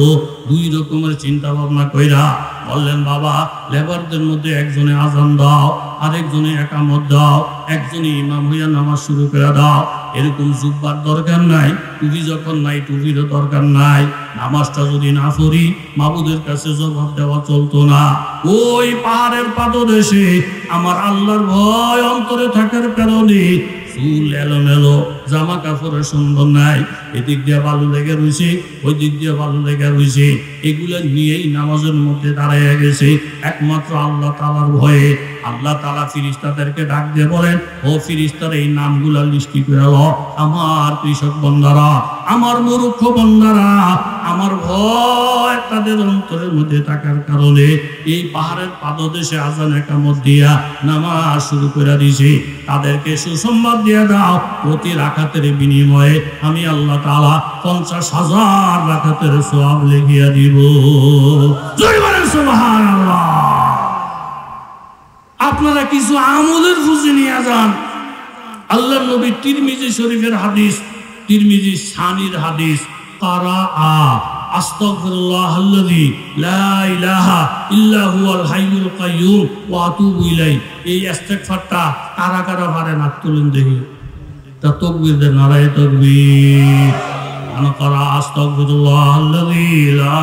2 রকমের চিন্তা ভাবনা কইরা বললেন, বাবা লেবারদের মধ্যে একজনে আজান দাও, আরেকজনে একামত দাও, একজনে ইমাম হইয়া নামাজ শুরু করে দাও। এরকম জুব্বার দরকার নাই, টুপি যখন নাই টুপিরও দরকার নাই। নামাজটা যদি না পড়ি মাবুদের কাছে জবাব দেওয়া চলতো না। ওই পাহাড়ের পাদদেশে আমার আল্লাহর ভয় অন্তরে থাকার কারণে চুল এলোমেলো, জামা কাপড়ের সুন্দর নাই, এদিক দিয়ে বালু লেগে রয়েছে, ওই দিক দিয়ে বালু লেগে রয়েছে, এগুলো নিয়েই নামাজের মধ্যে দাঁড়াইয়া গেছে একমাত্র আল্লাহ তাআলার ভয়ে। আল্লাহ তাআলা ফেরেশতাদেরকে ডাক দিয়ে বলেন, ও ফেরেশতারা এই নামগুলা লিস্টি করে লো, আমার কৃষক বন্দারা, আমার মূর্খ বন্দারা, আমার ভয় তাদের অন্তরের মধ্যে থাকার কারণে এই পাহাড়ের পাদদেশে আজান একামত দিয়া নামাজ শুরু করে দিয়েছি। তাদেরকে সুসংবাদ দিয়ে দাও, প্রতি রাকাতের বিনিময়ে আমি আল্লাহ তাআলা 50,000 রাকাতের সওয়াব লিখিয়া দিব। জয় বলেন সুবহানাল্লাহ। আপনারা কিছু আমলের খুঁজে নিয়ে যান। আল্লাহর নবী তিরমিজি শরীফের হাদিস, তিরমিজি সানির হাদিস, কারা আস্তাগফিরুল্লাহাল্লাযী লা ইলাহা ইল্লা হুয়াল হাইয়ুল কাইয়্যুম ওয়া আতুবু ইলাইহি। এই ইস্তেগফারটা কারা কারা পারেন হাত তুলুন দেখি। তা তাকবীর দেন, নারায়ে তাকবীর। আনা কারা আস্তাগফিরুল্লাহাল্লাযী লা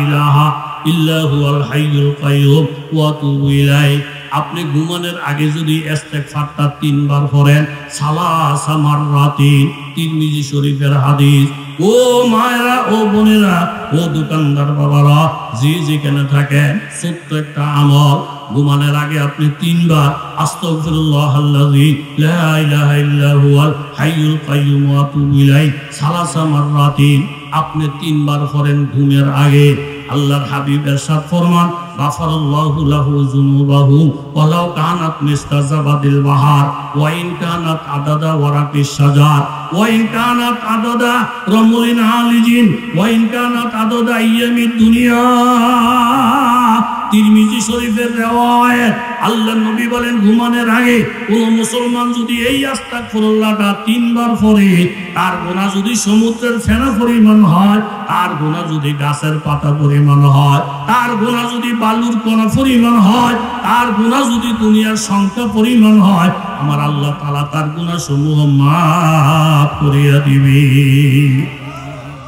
ইলাহা ইল্লা হুয়াল হাইয়ুল কাইয়্যুম ওয়া আতুবু ইলাইহি। আপনি ঘুমানোর আগে যদি ইস্তেগফারটা 3 বার পড়েন, সালাসা মাররাতিন, তিরমিজি শরীফের হাদিস। ও মায়েরা, ও বোনেরা, ও দোকানদার বাবারা, যে যেখানে থাকেন, ছোট্ট একটা আমল, ঘুমানোর আগে আপনি 3 বার আস্তাগফিরুল্লাহাল্লাযী লা ইলাহা ইল্লা হুয়াল হাইয়ুল কাইয়্যুম ওয়া আতুবু ইলাইহি সালাসা মাররাতিন আপনি 3 বার পড়েন ঘুমের আগে। আল্লাহর হাবিব ইরশাদ ফরমান, গাফারাল্লাহু লাহু যুনুবাহু ওয়ালাউ কানাত মিসকাযাবাদিল বাহার ওয়া ইন কানাত আদাদা ওয়ারাকিস শাজার ওয়া ইন কানাত আদাদা রামুলিন আলিজিন ওয়া ইন কানাত আদাদা আইয়ামিদ দুনিয়া। তিরমিজি শরীফের riwayat, আল্লাহর নবী বলেন, ঘুমানোর আগে কোন মুসলমান যদি এই আস্তাগফিরুল্লাহটা 3 বার পড়ে, তার গুনাহ যদি সমুদ্রের ফেনা পরিমাণ হয়, তার গুনাহ যদি গাছের পাতা পরিমাণ হয়, তার গুনাহ যদি বালুর কণা পরিমাণ হয়, তার গুনাহ যদি দুনিয়ার সংখ্যা পরিমাণ হয়, আমার আল্লাহ তাআলা তার গুনাহ সমূহ মাফ করিয়া দিবে।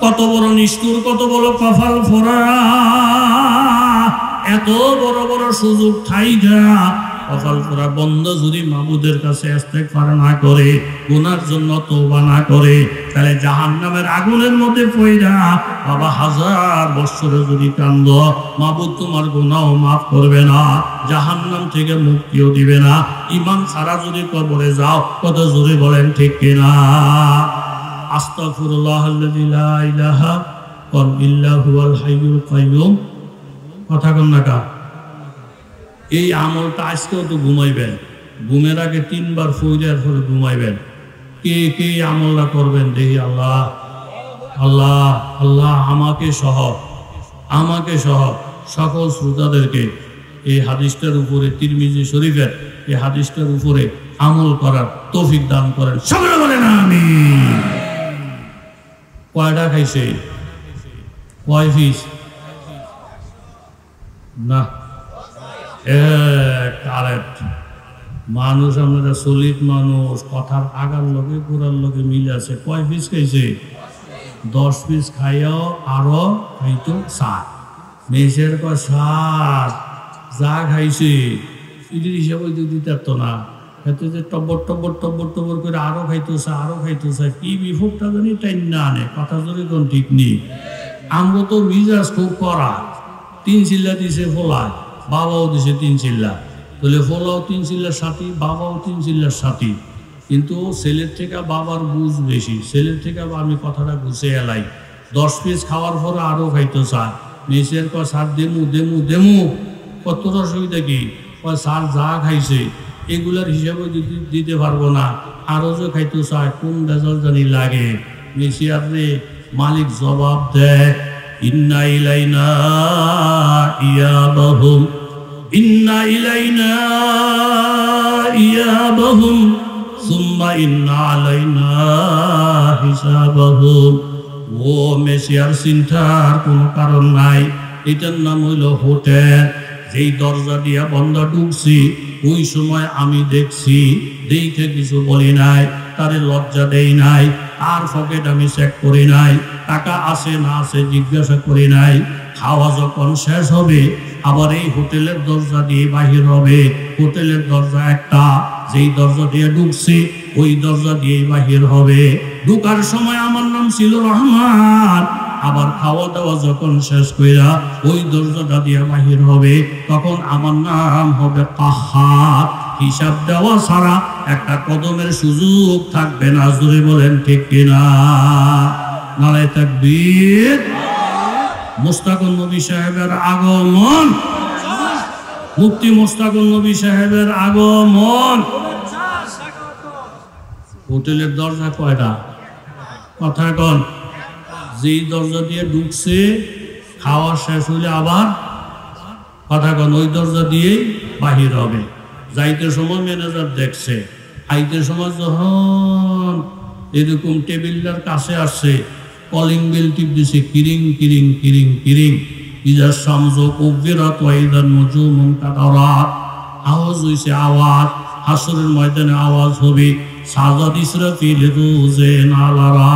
কত বড় নিষ্ঠুর, কত বড় কপাল ফোড়া, এত বড় বড় সুযোগ থাইকা কপাল পোড়া বন্ধ যদি মাবুদের কাছে ইস্তেগফার না করে, গুনার জন্য তওবা না করে, তাহলে জাহান্নামের আগুনের মধ্যে পড়া বাবা 1000 বছরে যদি কান্দ, মাবুদ তোমার গুনাহ মাফ করবে না, জাহান্নাম থেকে মুক্তিও দিবে না। ঈমান ছাড়া যদি কবরে যাও, কত জোরে বলেন ঠিক কিনা? আস্তাগফিরুল্লাহাল্লাযী লা ইলাহা ইল্লা হুয়াল হাইয়ুল কাইয়্যুম। কথা কন না কা? এই আমলটা আজকেও তো ঘুমাইবেন, ঘুমের আগে 3 বার ফজরের পরে ঘুমাইবেন। কে কে আমলটা করবেন দেখি? আল্লাহ আল্লাহ আল্লাহ, আমাকে সহ সকল শ্রোতাদেরকে এই হাদিসটার উপরে, তিরমিজি শরীফের এই হাদিসটার উপরে আমল করার তৌফিক দান করেন। সকলে বলেন আমিন। কয়টা খাইছে? কয় পিস? না, কারেক্ট মানুষ, আমরা সলিড মানুষ, কথার আগার লগে গোড়ার লগে মিলে আছে। কয় পিস খাইছে? 10 পিস খাইয়াও আরো খাইতো 7। মেসের কয় 7 যা খাইছে এটির হিসাবে দিতে পারতো না। এতে যে টব্বর টব্বর টব্বর টব্বর করে আরো খাইতেছে কি বিভোগটা জানি টাইম না আনে কথা জোরে কোন ঠিক নেই। আমরা তো মিজাজ খুব করা 3 চিল্লা দিছে ফোলায়, বাবাও দিছে 3 চিল্লা, তাহলে ফোলাও 3 চিল্লার সাথী, বাবাও 3 চিল্লার সাথী। কিন্তু ছেলের থেকে বাবার বুঝ বেশি, ছেলের থেকে আমি কথাটা গুছে এলাই। 10 পিস খাওয়ার পরে আরো খাইতে চায়। মেসের কয় স্যার দেমু দেমু দেমু, কত অসুবিধা কি? কয় স্যার যা খাইছে এগুলার হিসাবে দিতে পারবো না, আরো যে খাইতে চায় কোন বেজাল জানি লাগে। মেসিয়ার রে মালিক জবাব দেয়, ইন্না ইলাইনা ইয়াবাহুম, ইন্না ইলাইনা ইয়াবাহুম সুম্মা ইন্না আলাইনা হিসাবাহুম। ও মেসিয়ার চিন্তার কোনো কারণ নাই, এটার নাম হইল হোটেল। যেই দরজা দিয়া বন্ধ ঢুকছি ওই সময় আমি দেখছি, দেখে কিছু বলি নাই, তারে লজ্জা দেই নাই, আর পকেট আমি চেক করি নাই, টাকা আছে না আছে জিজ্ঞাসা করি নাই। খাওয়া যখন শেষ হবে আবার এই হোটেলের দরজা দিয়ে বাহির হবে। হোটেলের দরজা একটা, যেই দরজা দিয়ে ঢুকছি ওই দরজা দিয়ে বাহির হবে। ঢুকার সময় আমার নাম ছিল রহমান, আবার খাওয়া দাওয়া যখন শেষ কইরা ওই দরজাটা দিয়ে বাহির হবে তখন আমার নাম হবে কাহার। হিসাব দেওয়া ছাড়া একটা কদমের সুযোগ থাকবে না। জোরে বলেন ঠিক কিনা? নারায়ে তাকবীর। মুস্তাকুন নবী সাহেবের আগমন, মুফতি মুস্তাকুন নবী সাহেবের আগমন। হোটেলের দরজা কয়টা? কথা কন। যেই দরজা দিয়ে ঢুকছে খাওয়া শেষ হইলে আবার কথা কন ওই দরজা দিয়েই বাহির হবে। যাইতে সময় ম্যানেজার দেখছে, আইতে সময় যখন এরকম টেবিলটার কাছে আসছে কলিং বেল টিপ দিছে, কিরিং কিরিং কিরিং কিরিং। ইজা শামসু কুব্বিরাত ওয়া ইযান নুজুমু কাদারাত। আওয়াজ হইছে, আওয়াজ হাসরের ময়দানে আওয়াজ হবে। সাজাদ ইসরাফিল রুজে নালারা,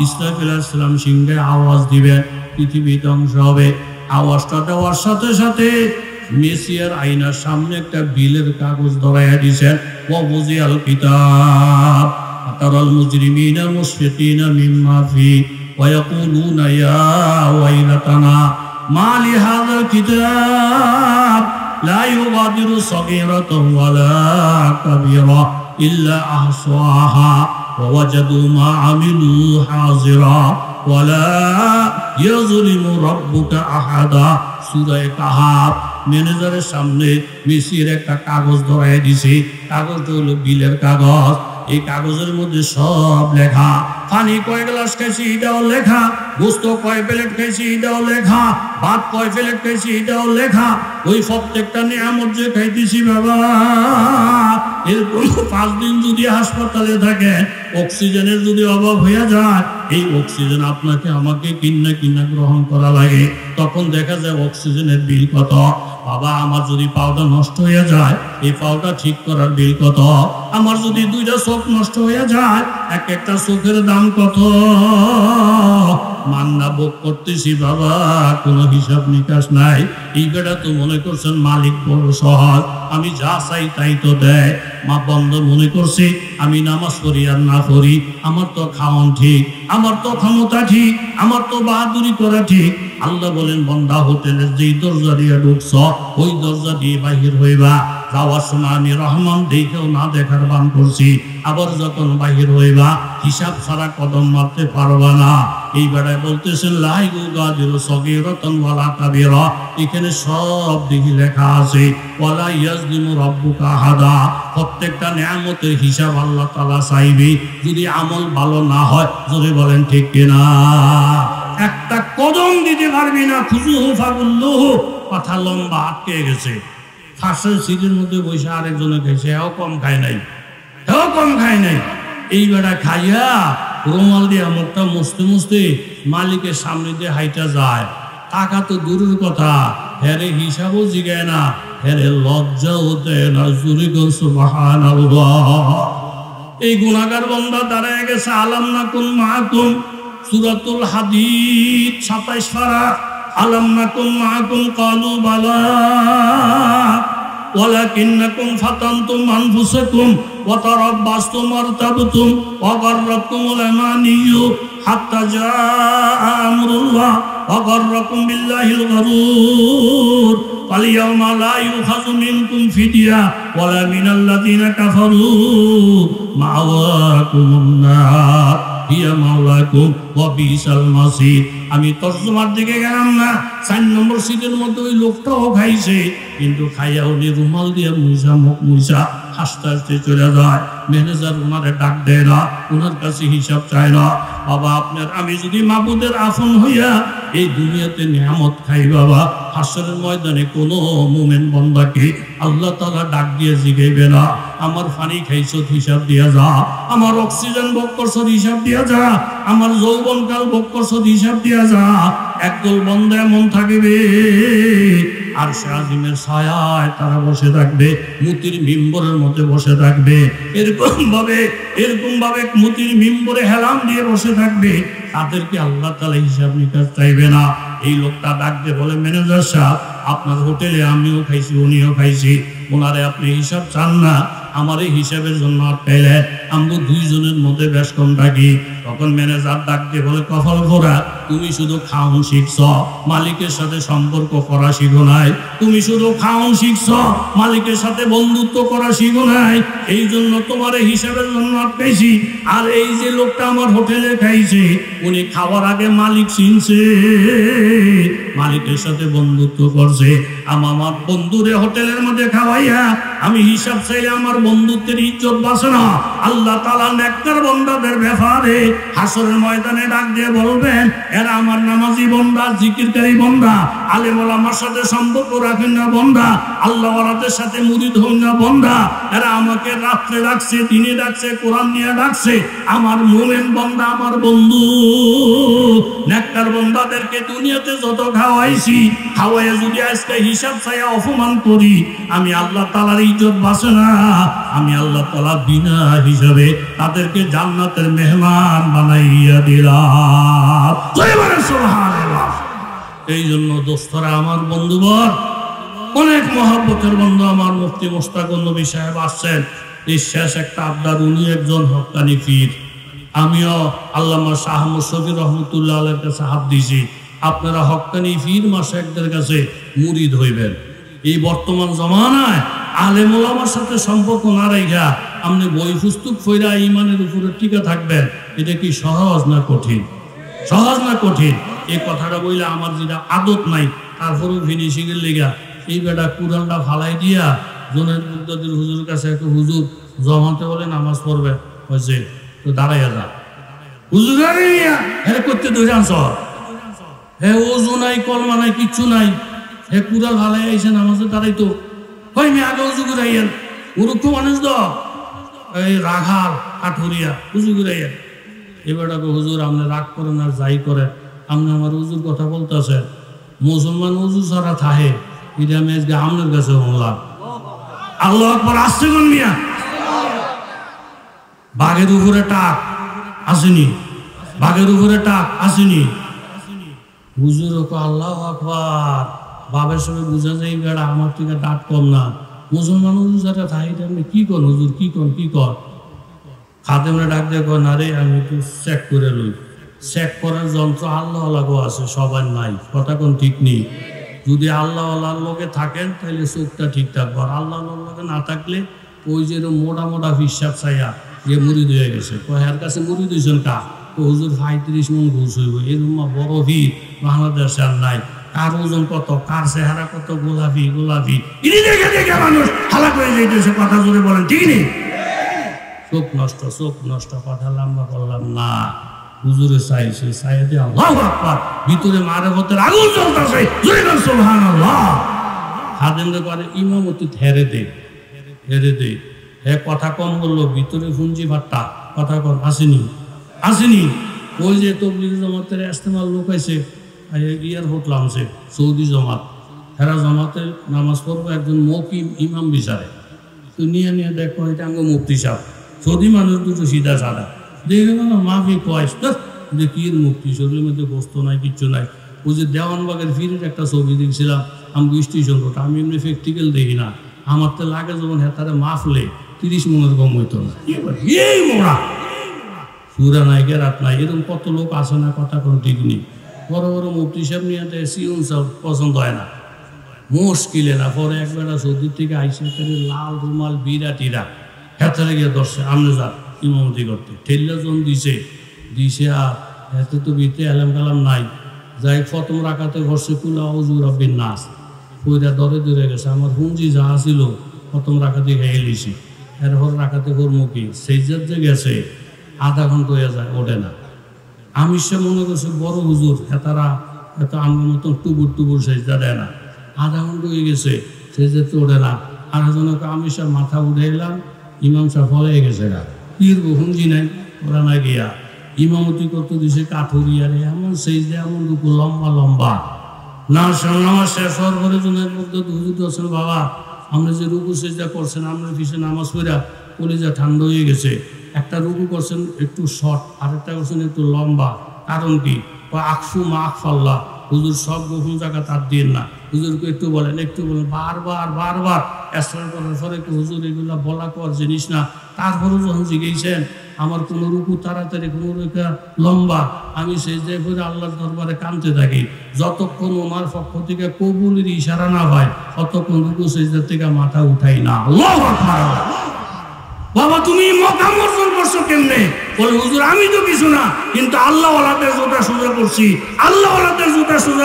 ইসরাফিল আলাইহিস সালাম সিংহে আওয়াজ দিবেন, পৃথিবী ধ্বংস হবে। আওয়াজটা দেওয়ার সাথে সাথে মেসিয়ার আয়নার সামনে একটা বিলের কাগজ ধরাইয়া দিয়েছেন। ওয়া বুজিয়াল কিতাব তারাল মুজরিমিনা মুশফিকিনা মিম্মা ফি ওয়া ইয়াকুলুনা ইয়া ওয়াইলাতানা মা লিহাযাল কিতাব লা ইউগাদিরু সাগীরাতান ওয়ালা কাবীরা ইল্লা আহসাহা ওয়া ওয়াজাদু মা আমিলু হাযিরা ওয়ালা ইয়াযলিমু রাব্বুকা আহাদা। সূরা কাহাফ। ম্যানেজারের সামনে মেসির একটা কাগজ ধরাই দিছে। কাগজটা হলো বিলের কাগজ। এই কাগজের মধ্যে সব লেখা। পানি কয় গ্লাস খাইছি এটাও লেখা, গোস্ত কয় প্লেট খাইছি এটাও লেখা, ভাত কয় প্লেট খাইছি এটাও লেখা। ওই প্রত্যেকটা নিয়ামত যে খাইতেছি বাবা, এরকম 5 দিন যদি হাসপাতালে থাকে, অক্সিজেনের যদি অভাব হয়ে যায়, এই অক্সিজেন আপনাকে আমাকে কিন্না গ্রহণ করা লাগে। তখন দেখা যায় অক্সিজেনের বিল কত। বাবা আমার যদি পাওটা নষ্ট হয়ে যায়, এই পাওটা ঠিক করার বিল কত। আমার যদি 2টা চোখ নষ্ট হয়ে যায়, একটা চোখের দাম কত। মান্না ভোগ করতেছি বাবা, কোনো হিসাব নিকাশ নাই। এই বেটা তো মনে করছেন মালিক বড় সহজ, আমি যা চাই তাই তো দেয়। মা বন্ধ মনে করছি আমি নামাজ পড়ি আর না পড়ি, আমার তো খাওয়ান ঠিক, আমার তো ক্ষমতা ঠিক, আমার তো বাহাদুরি করা ঠিক। আল্লাহ বলেন বান্দা হোটেলের যেই দরজা দিয়ে ঢুকছ ওই দরজা দিয়ে বাহির হইবা। যাওয়ার সময় আমি রহমান দেখেও না দেখার বান করছি, আবার যখন বাহির হইবা হিসাব ছাড়া কদম মারতে পারবা না। এই বেড়ায় বলতেছেন লা ইউগাদিরু সাগীরাতান ওয়ালা কাবীরা। এখানে সব দিকে লেখা আছে ওয়ালা ইয়াজলিমু রাব্বুকা আহাদা। প্রত্যেকটা নিয়ামতের হিসাব আল্লাহ তাআলা চাইবে। যদি আমল ভালো না হয়, জোরে বলেন ঠিক কিনা? একটা কদম দিতে পারবি না। খুজুহু ফাগুল্লুহু। কথা লম্বা আটকে গেছে। ফাঁসের সিটের মধ্যে বসে আরেকজনে খাইছে, এও কম খায় নাই, এও কম খায় নাই। এই বেড়া খাইয়া রুমাল দিয়ে মুখটা মুছতে মুছতে মালিকের সামনে দিয়ে হাইটা যায়। টাকা তো দূরের কথা, হেরে হিসাবও জিগায় না, হেরে লজ্জাও দেয় না। জুরি গো সুবহানাল্লাহ। এই গুনাহগার বান্দা দাঁড়ায় গেছে। আলাম নাকুন মাকুম, সূরাতুল হাদীদ 27 পারা। আলাম নাকুন মাকুম কালু বালা। ওয়ালাকিন্নাকুম ফাতানতুম আনফুসাকুম ওয়া তারাব্বাসতুম ওয়ারতাবতুম ওয়া গাররাকুমুল আমানিয়্যু হাত্তা জাআ আমরুল্লাহ ওয়া গাররাকুম বিল্লাহিল গারুর ফালইয়াওমা লা ইউখাযু মিনকুম ফিদিয়া ওয়ালা মিনাল্লাযিনা কাফারু মাওয়াকুমুন নার হিয়া মাওলাকুম ওয়া বিসাল মাসির। আমি তর্জমার দিকে গেলাম না, 4 নম্বর সিটের মধ্যে ওই লোকটাও খাইছে, কিন্তু খাইয়া উনি রুমাল দিয়ে মুইসা মুখ মুইসা হাসতে হাসতে চলে যায়। ম্যানেজার ওনারে ডাক দেয় না, ওনার কাছে হিসাব চায় না। বাবা আপনার আমি যদি মাবুদের আপন হইয়া এই দুনিয়াতে নিয়ামত খাই বাবা, হাসরের ময়দানে কোনো মুমিন বান্দাকে আল্লাহ তাআলা ডাক দিয়ে জিগাইবে না আমার পানি খাইছো হিসাব দিয়া যা, আমার অক্সিজেন ভোগ করছো হিসাব দিয়া যা, আমার যৌবনকাল ভোগ করছো হিসাব দিয়া যা। একদল বান্দা এমন থাকবে আর শাহিমের ছায়ায় তারা বসে থাকবে, মুতির মিম্বরের মধ্যে বসে থাকবে, এরকম ভাবে মুতির মিম্বরে হেলাম দিয়ে বসে থাকবে। তাদেরকে আল্লাহ তাআলা হিসাব নিকাশ চাইবে না। এই লোকটা ডাক দিয়ে বলে, ম্যানেজার সাহেব আপনার হোটেলে আমিও খাইছি উনিও খাইছি, ওনারে আপনি হিসাব চান না, আমার এই হিসাবের জন্য আটকাইলে আমরা দুইজনের মধ্যে বেশ কম থাকি। তখন ম্যানেজার ডাক দিয়ে বলে, কপাল ভরা তুমি শুধু খাওন শিখছ, মালিকের সাথে সম্পর্ক করা শিখো নাই। তুমি শুধু খাওন শিখছ, মালিকের সাথে বন্ধুত্ব করা শিখো নাই, এই জন্য তোমার এই হিসাবের জন্য আটকাইছি। আর এই যে লোকটা আমার হোটেলে খাইছে উনি খাওয়ার আগে মালিক চিনছে, মালিকের সাথে বন্ধুত্ব করছে। আমার বন্ধুরে হোটেলের মধ্যে খাওয়াইয়া আমি হিসাব চাইলে আমার বন্ধুত্বের ইজ্জত বাঁচে না। আল্লাহ তাআলা নেককার বান্দাদের ব্যাপারে হাসরের ময়দানে ডাক দিয়ে বলবেন, এরা আমার নামাজি বান্দা, জিকিরকারী বান্দা, আলেম ওলামার সাথে সম্পর্ক রাখেন না বান্দা, আল্লাহ ওয়ালাদের সাথে মুরিদ হন না বান্দা, এরা আমাকে রাত্রে ডাকছে, দিনে ডাকছে, কোরআন নিয়ে ডাকছে, আমার মুমিন বান্দা, আমার বন্ধু। নেককার বান্দাদেরকে দুনিয়াতে যত খাওয়াইছি, খাওয়াইয়া যদি আজকে হিসাব চাইয়া অপমান করি, আমি আল্লাহ তাআলার ইজ্জত বাঁচে না। আমি আল্লাহ তাআলা বিনা হিসাবে তাদেরকে জান্নাতের মেহমান বানাইয়া দিলাম। সুবহানাল্লাহ। এই জন্য দোস্তরা আমার বন্ধুবর, অনেক মহব্বতের বন্ধু আমার মুফতি মোস্তাকুর নবী সাহেব আসছেন। এই শেষ একটা আবদার, উনি একজন হক্কানি পীর, আমিও আল্লামা শাহ আহমদ শফি রহমতুল্লাহ আলাইহির কাছে হাত দিয়েছি। আপনারা হক্কানি পীর মাশায়েখদের কাছে মুরিদ হইবেন। এই বর্তমান জমানায় আলেম ওলামার সাথে সম্পর্ক না রাখা আপনি বই পুস্তক ফইরা ইমানের উপরে টিকে থাকবেন, এটা কি সহজ না কঠিন? সহজ না কঠিন? এই কথাটা বইলে আমার যেটা আদত নাই, তারপরেও ফিনিশিং এর লেগা এই বেটা কুরআনটা ফালাই দিয়া জনের মুদ্দাদির হুজুরের কাছে একটা হুজুর জমাতে বলে নামাজ পড়বে, হয়েছে তো দাঁড়াইয়া যা হুজুর করতে ধরে আনছ, হ্যাঁ ওজু নাই, কলমা নাই, কিচ্ছু নাই, হে কুড়াল ভালাই আইসে নামাজে দাঁড়াইতো, হয় আমি আগে উজু ঘুরাইয়েন, মুরুক্ষ মানুষ দ এই রাঘাল কাঠুরিয়া উজু ঘুরাইয়েন। এবারটাকে হুজুর আপনি রাগ করেন আর যাই করেন, আপনি আমার উজুর কথা বলতেছেন, মুসলমান উজু ছাড়া থাহে, এটা আমি আজকে আপনার কাছে বললাম। আল্লাহু আকবার। আসছে কোন মিয়া? বাঘের উপরে টাক আসেনি, বাঘের উপরে টাক আসেনি। হুজুর আল্লাহু আকবার, বাবার সঙ্গে বুঝা যায় বেড়া আমার থেকে ডাক কম না, মুসলমান হুজুর ছাড়া থাহি, আপনি কি কর হুজুর, কি কর কি কর? খাদেমরা ডাক দিয়ে কয়, না রে আমি একটু চেক করে লই। চেক করার যন্ত্র আল্লাহ আল্লাহও আছে, সবার নাই, কথা কোন ঠিক নেই। যদি আল্লাহ আল্লাহর লোকে থাকেন তাহলে চোখটা ঠিক থাকবো, আর আল্লাহ আল্লাহর লোকে না থাকলে ওই যে মোটা মোটা হিসাব চাইয়া যে মুড়ি হয়ে গেছে, কয়ার কাছে মুড়ি দিয়েছেন কা হুজুর 35 মন ঘুষ হইব, এরকম বড় ভিড় বাংলাদেশে আর নাই। কার ওজন কত, কার চেহারা কত গোলাপি গোলাপি, ইনি দেখে দেখে মানুষ হালাক হয়ে যাইতেছে। কথা জোরে বলেন ঠিক নেই? চোখ নষ্ট, চোখ নষ্ট, কথা লম্বা করলাম না। হুজুরে চাইছে, চাইয়া দিয়ে আল্লাহু আকবার, ভিতরে মারেফতের আগুন জ্বলতেছে, সুবহানাল্লাহ। খাদেমরে করে ইমামতি হেরে দে, হেরে দে, হে কথা কম বললো, ভিতরে ফুঞ্জি ভাট্টা, কথা কম আসেনি, আসেনি। ওই যে তবলিগ জামাতের ইস্তেমাল লোক আছে, এয়ারপোর্ট লামছে সৌদি জামাত, হেরা জামাতে নামাজ পড়বো, একজন মকিম ইমাম বিচারে, তো নিয়ে নিয়ে দেখো এটা আঙ্গ মুফতি সাহেব, সৌদি মানুষ দুটো সিধা সাদা দেখে না মাফি কয়েস যে কি মুক্তি, শরীরের মধ্যে গোস্ত নাই, কিচ্ছু নাই। ওই যে দেওয়ানবাগের ফিরের একটা ছবি দেখছিলাম, আমি স্টেশন রোড, আমি এমনি প্র্যাকটিক্যাল দেখি না, আমার তো লাগে যখন হেতারে মাফলে 30 মনের কম হইতো না এই মোড়া সুরা নাই রাত নাই এরকম কত লোক আসে না কথা কোন ঠিক নেই বড় বড় মুফতি সাহেব নিয়ে সিউন সব পছন্দ হয় না মুশকিলে না পরে একবার সৌদি থেকে আইসে লাল রুমাল বিরাটিরা হেতারে গিয়ে দর্শে আমনে যা ইমামতি করতে ঠেল্লা জন দিছে আর এতে তো বিতে আলাম কালাম নাই যাই প্রথম রাখাতে বসে কুলা অজু রব্বির নাস কইরা দরে দূরে গেছে আমার হুঞ্জি যা ছিল প্রথম রাখাতে খেয়ে লিছি এরপর রাখাতে কর্মকি সেই যে গেছে আধা ঘন্টা হয়ে যায় ওঠে না আমি সে মনে করছি বড় হুজুর হেতারা এত আমার মতন টুবুর সেজদা দেয় না আধা ঘন্টা হয়ে গেছে সেজদাতে ওঠে না আর একজনকে আমি সব মাথা উঠে এলাম ইমাম সাহেব ফলে গেছে গা পীর হুঞ্জি নাই ওরা না গিয়া ইমামতি করতে দিছে কাঠুরিয়ারে এমন সেজদা এমন রূপ লম্বা না নামাজ শেষ হওয়ার পরে জনের মধ্যে হুজুর দর্শন বাবা আমরা যে রুকু সেজদা করছেন আমরা পিছিয়ে নামাজ পড়া কলিজা ঠান্ডা হয়ে গেছে একটা রুকু করছেন একটু শর্ট আরেকটা করছেন একটু লম্বা কারণ কি আকফু মা আকফাল্লাহ হুজুর সব গোপন জায়গা তার দিন না হুজুরকে একটু বলেন বারবার এসরার করার পরে একটু হুজুর এগুলা বলা কর জিনিস না তারপরেও যখন জিগেছেন আমার কোনো রুকু তাড়াতাড়ি কোনো রেখা লম্বা আমি সেই যে করে আল্লাহর দরবারে কাঁদতে থাকি যতক্ষণ ওনার পক্ষ থেকে কবুলের ইশারা না হয় ততক্ষণ রুকু সেজদা থেকে মাথা উঠাই না আল্লাহু আকবার বাবা তুমি মকাম অর্জন করছো কেমনে বলে হুজুর আমি তো কিছু না কিন্তু আল্লাহওয়ালাদের জোটা সোজা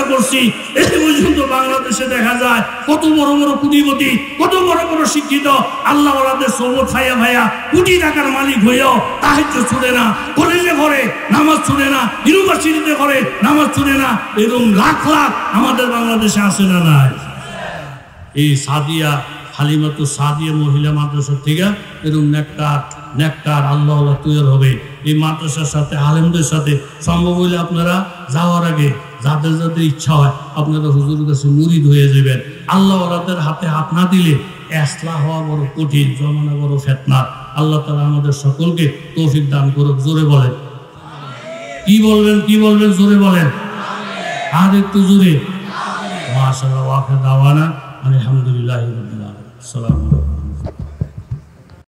করছি এই পর্যন্ত বাংলাদেশে দেখা যায় কত বড় বড় কোটিপতি কত বড় শিক্ষিত আল্লাহওয়ালাদের সবর ভাইয়া কোটি টাকার মালিক হইয়াও তাহাজ্জুদ ছুটে না কলেজে করে নামাজ ছুটে না ইউনিভার্সিটিতে করে নামাজ ছুটে না এরকম লাখ আমাদের বাংলাদেশে আসে না নাই এই সাদিয়া হালিমাতু সাদিয়া মহিলা মাদ্রাসার থেকে এরকম নেককার আল্লাহ তৈরি হবে এই মাদ্রাসার সাথে আলেমদের সাথে সম্ভব হইলে আপনারা যাওয়ার আগে যাদের ইচ্ছা হয় আপনারা হুজুরের কাছে মুরিদ হয়ে যাবেন আল্লাহওয়ালাদের হাতে হাত না দিলে ইসলাহ হওয়া বড় কঠিন জমানা বড় ফিতনা আল্লাহ তাআলা আমাদের সকলকে তৌফিক দান করুক জোরে বলেন কি বলবেন জোরে বলেন আর একটু জোরে মাশাআল্লাহ ওয়া দাওয়ানা আলহামদুলিল্লাহি রাব্বিল আলামিন আসসালামু আলাইকুম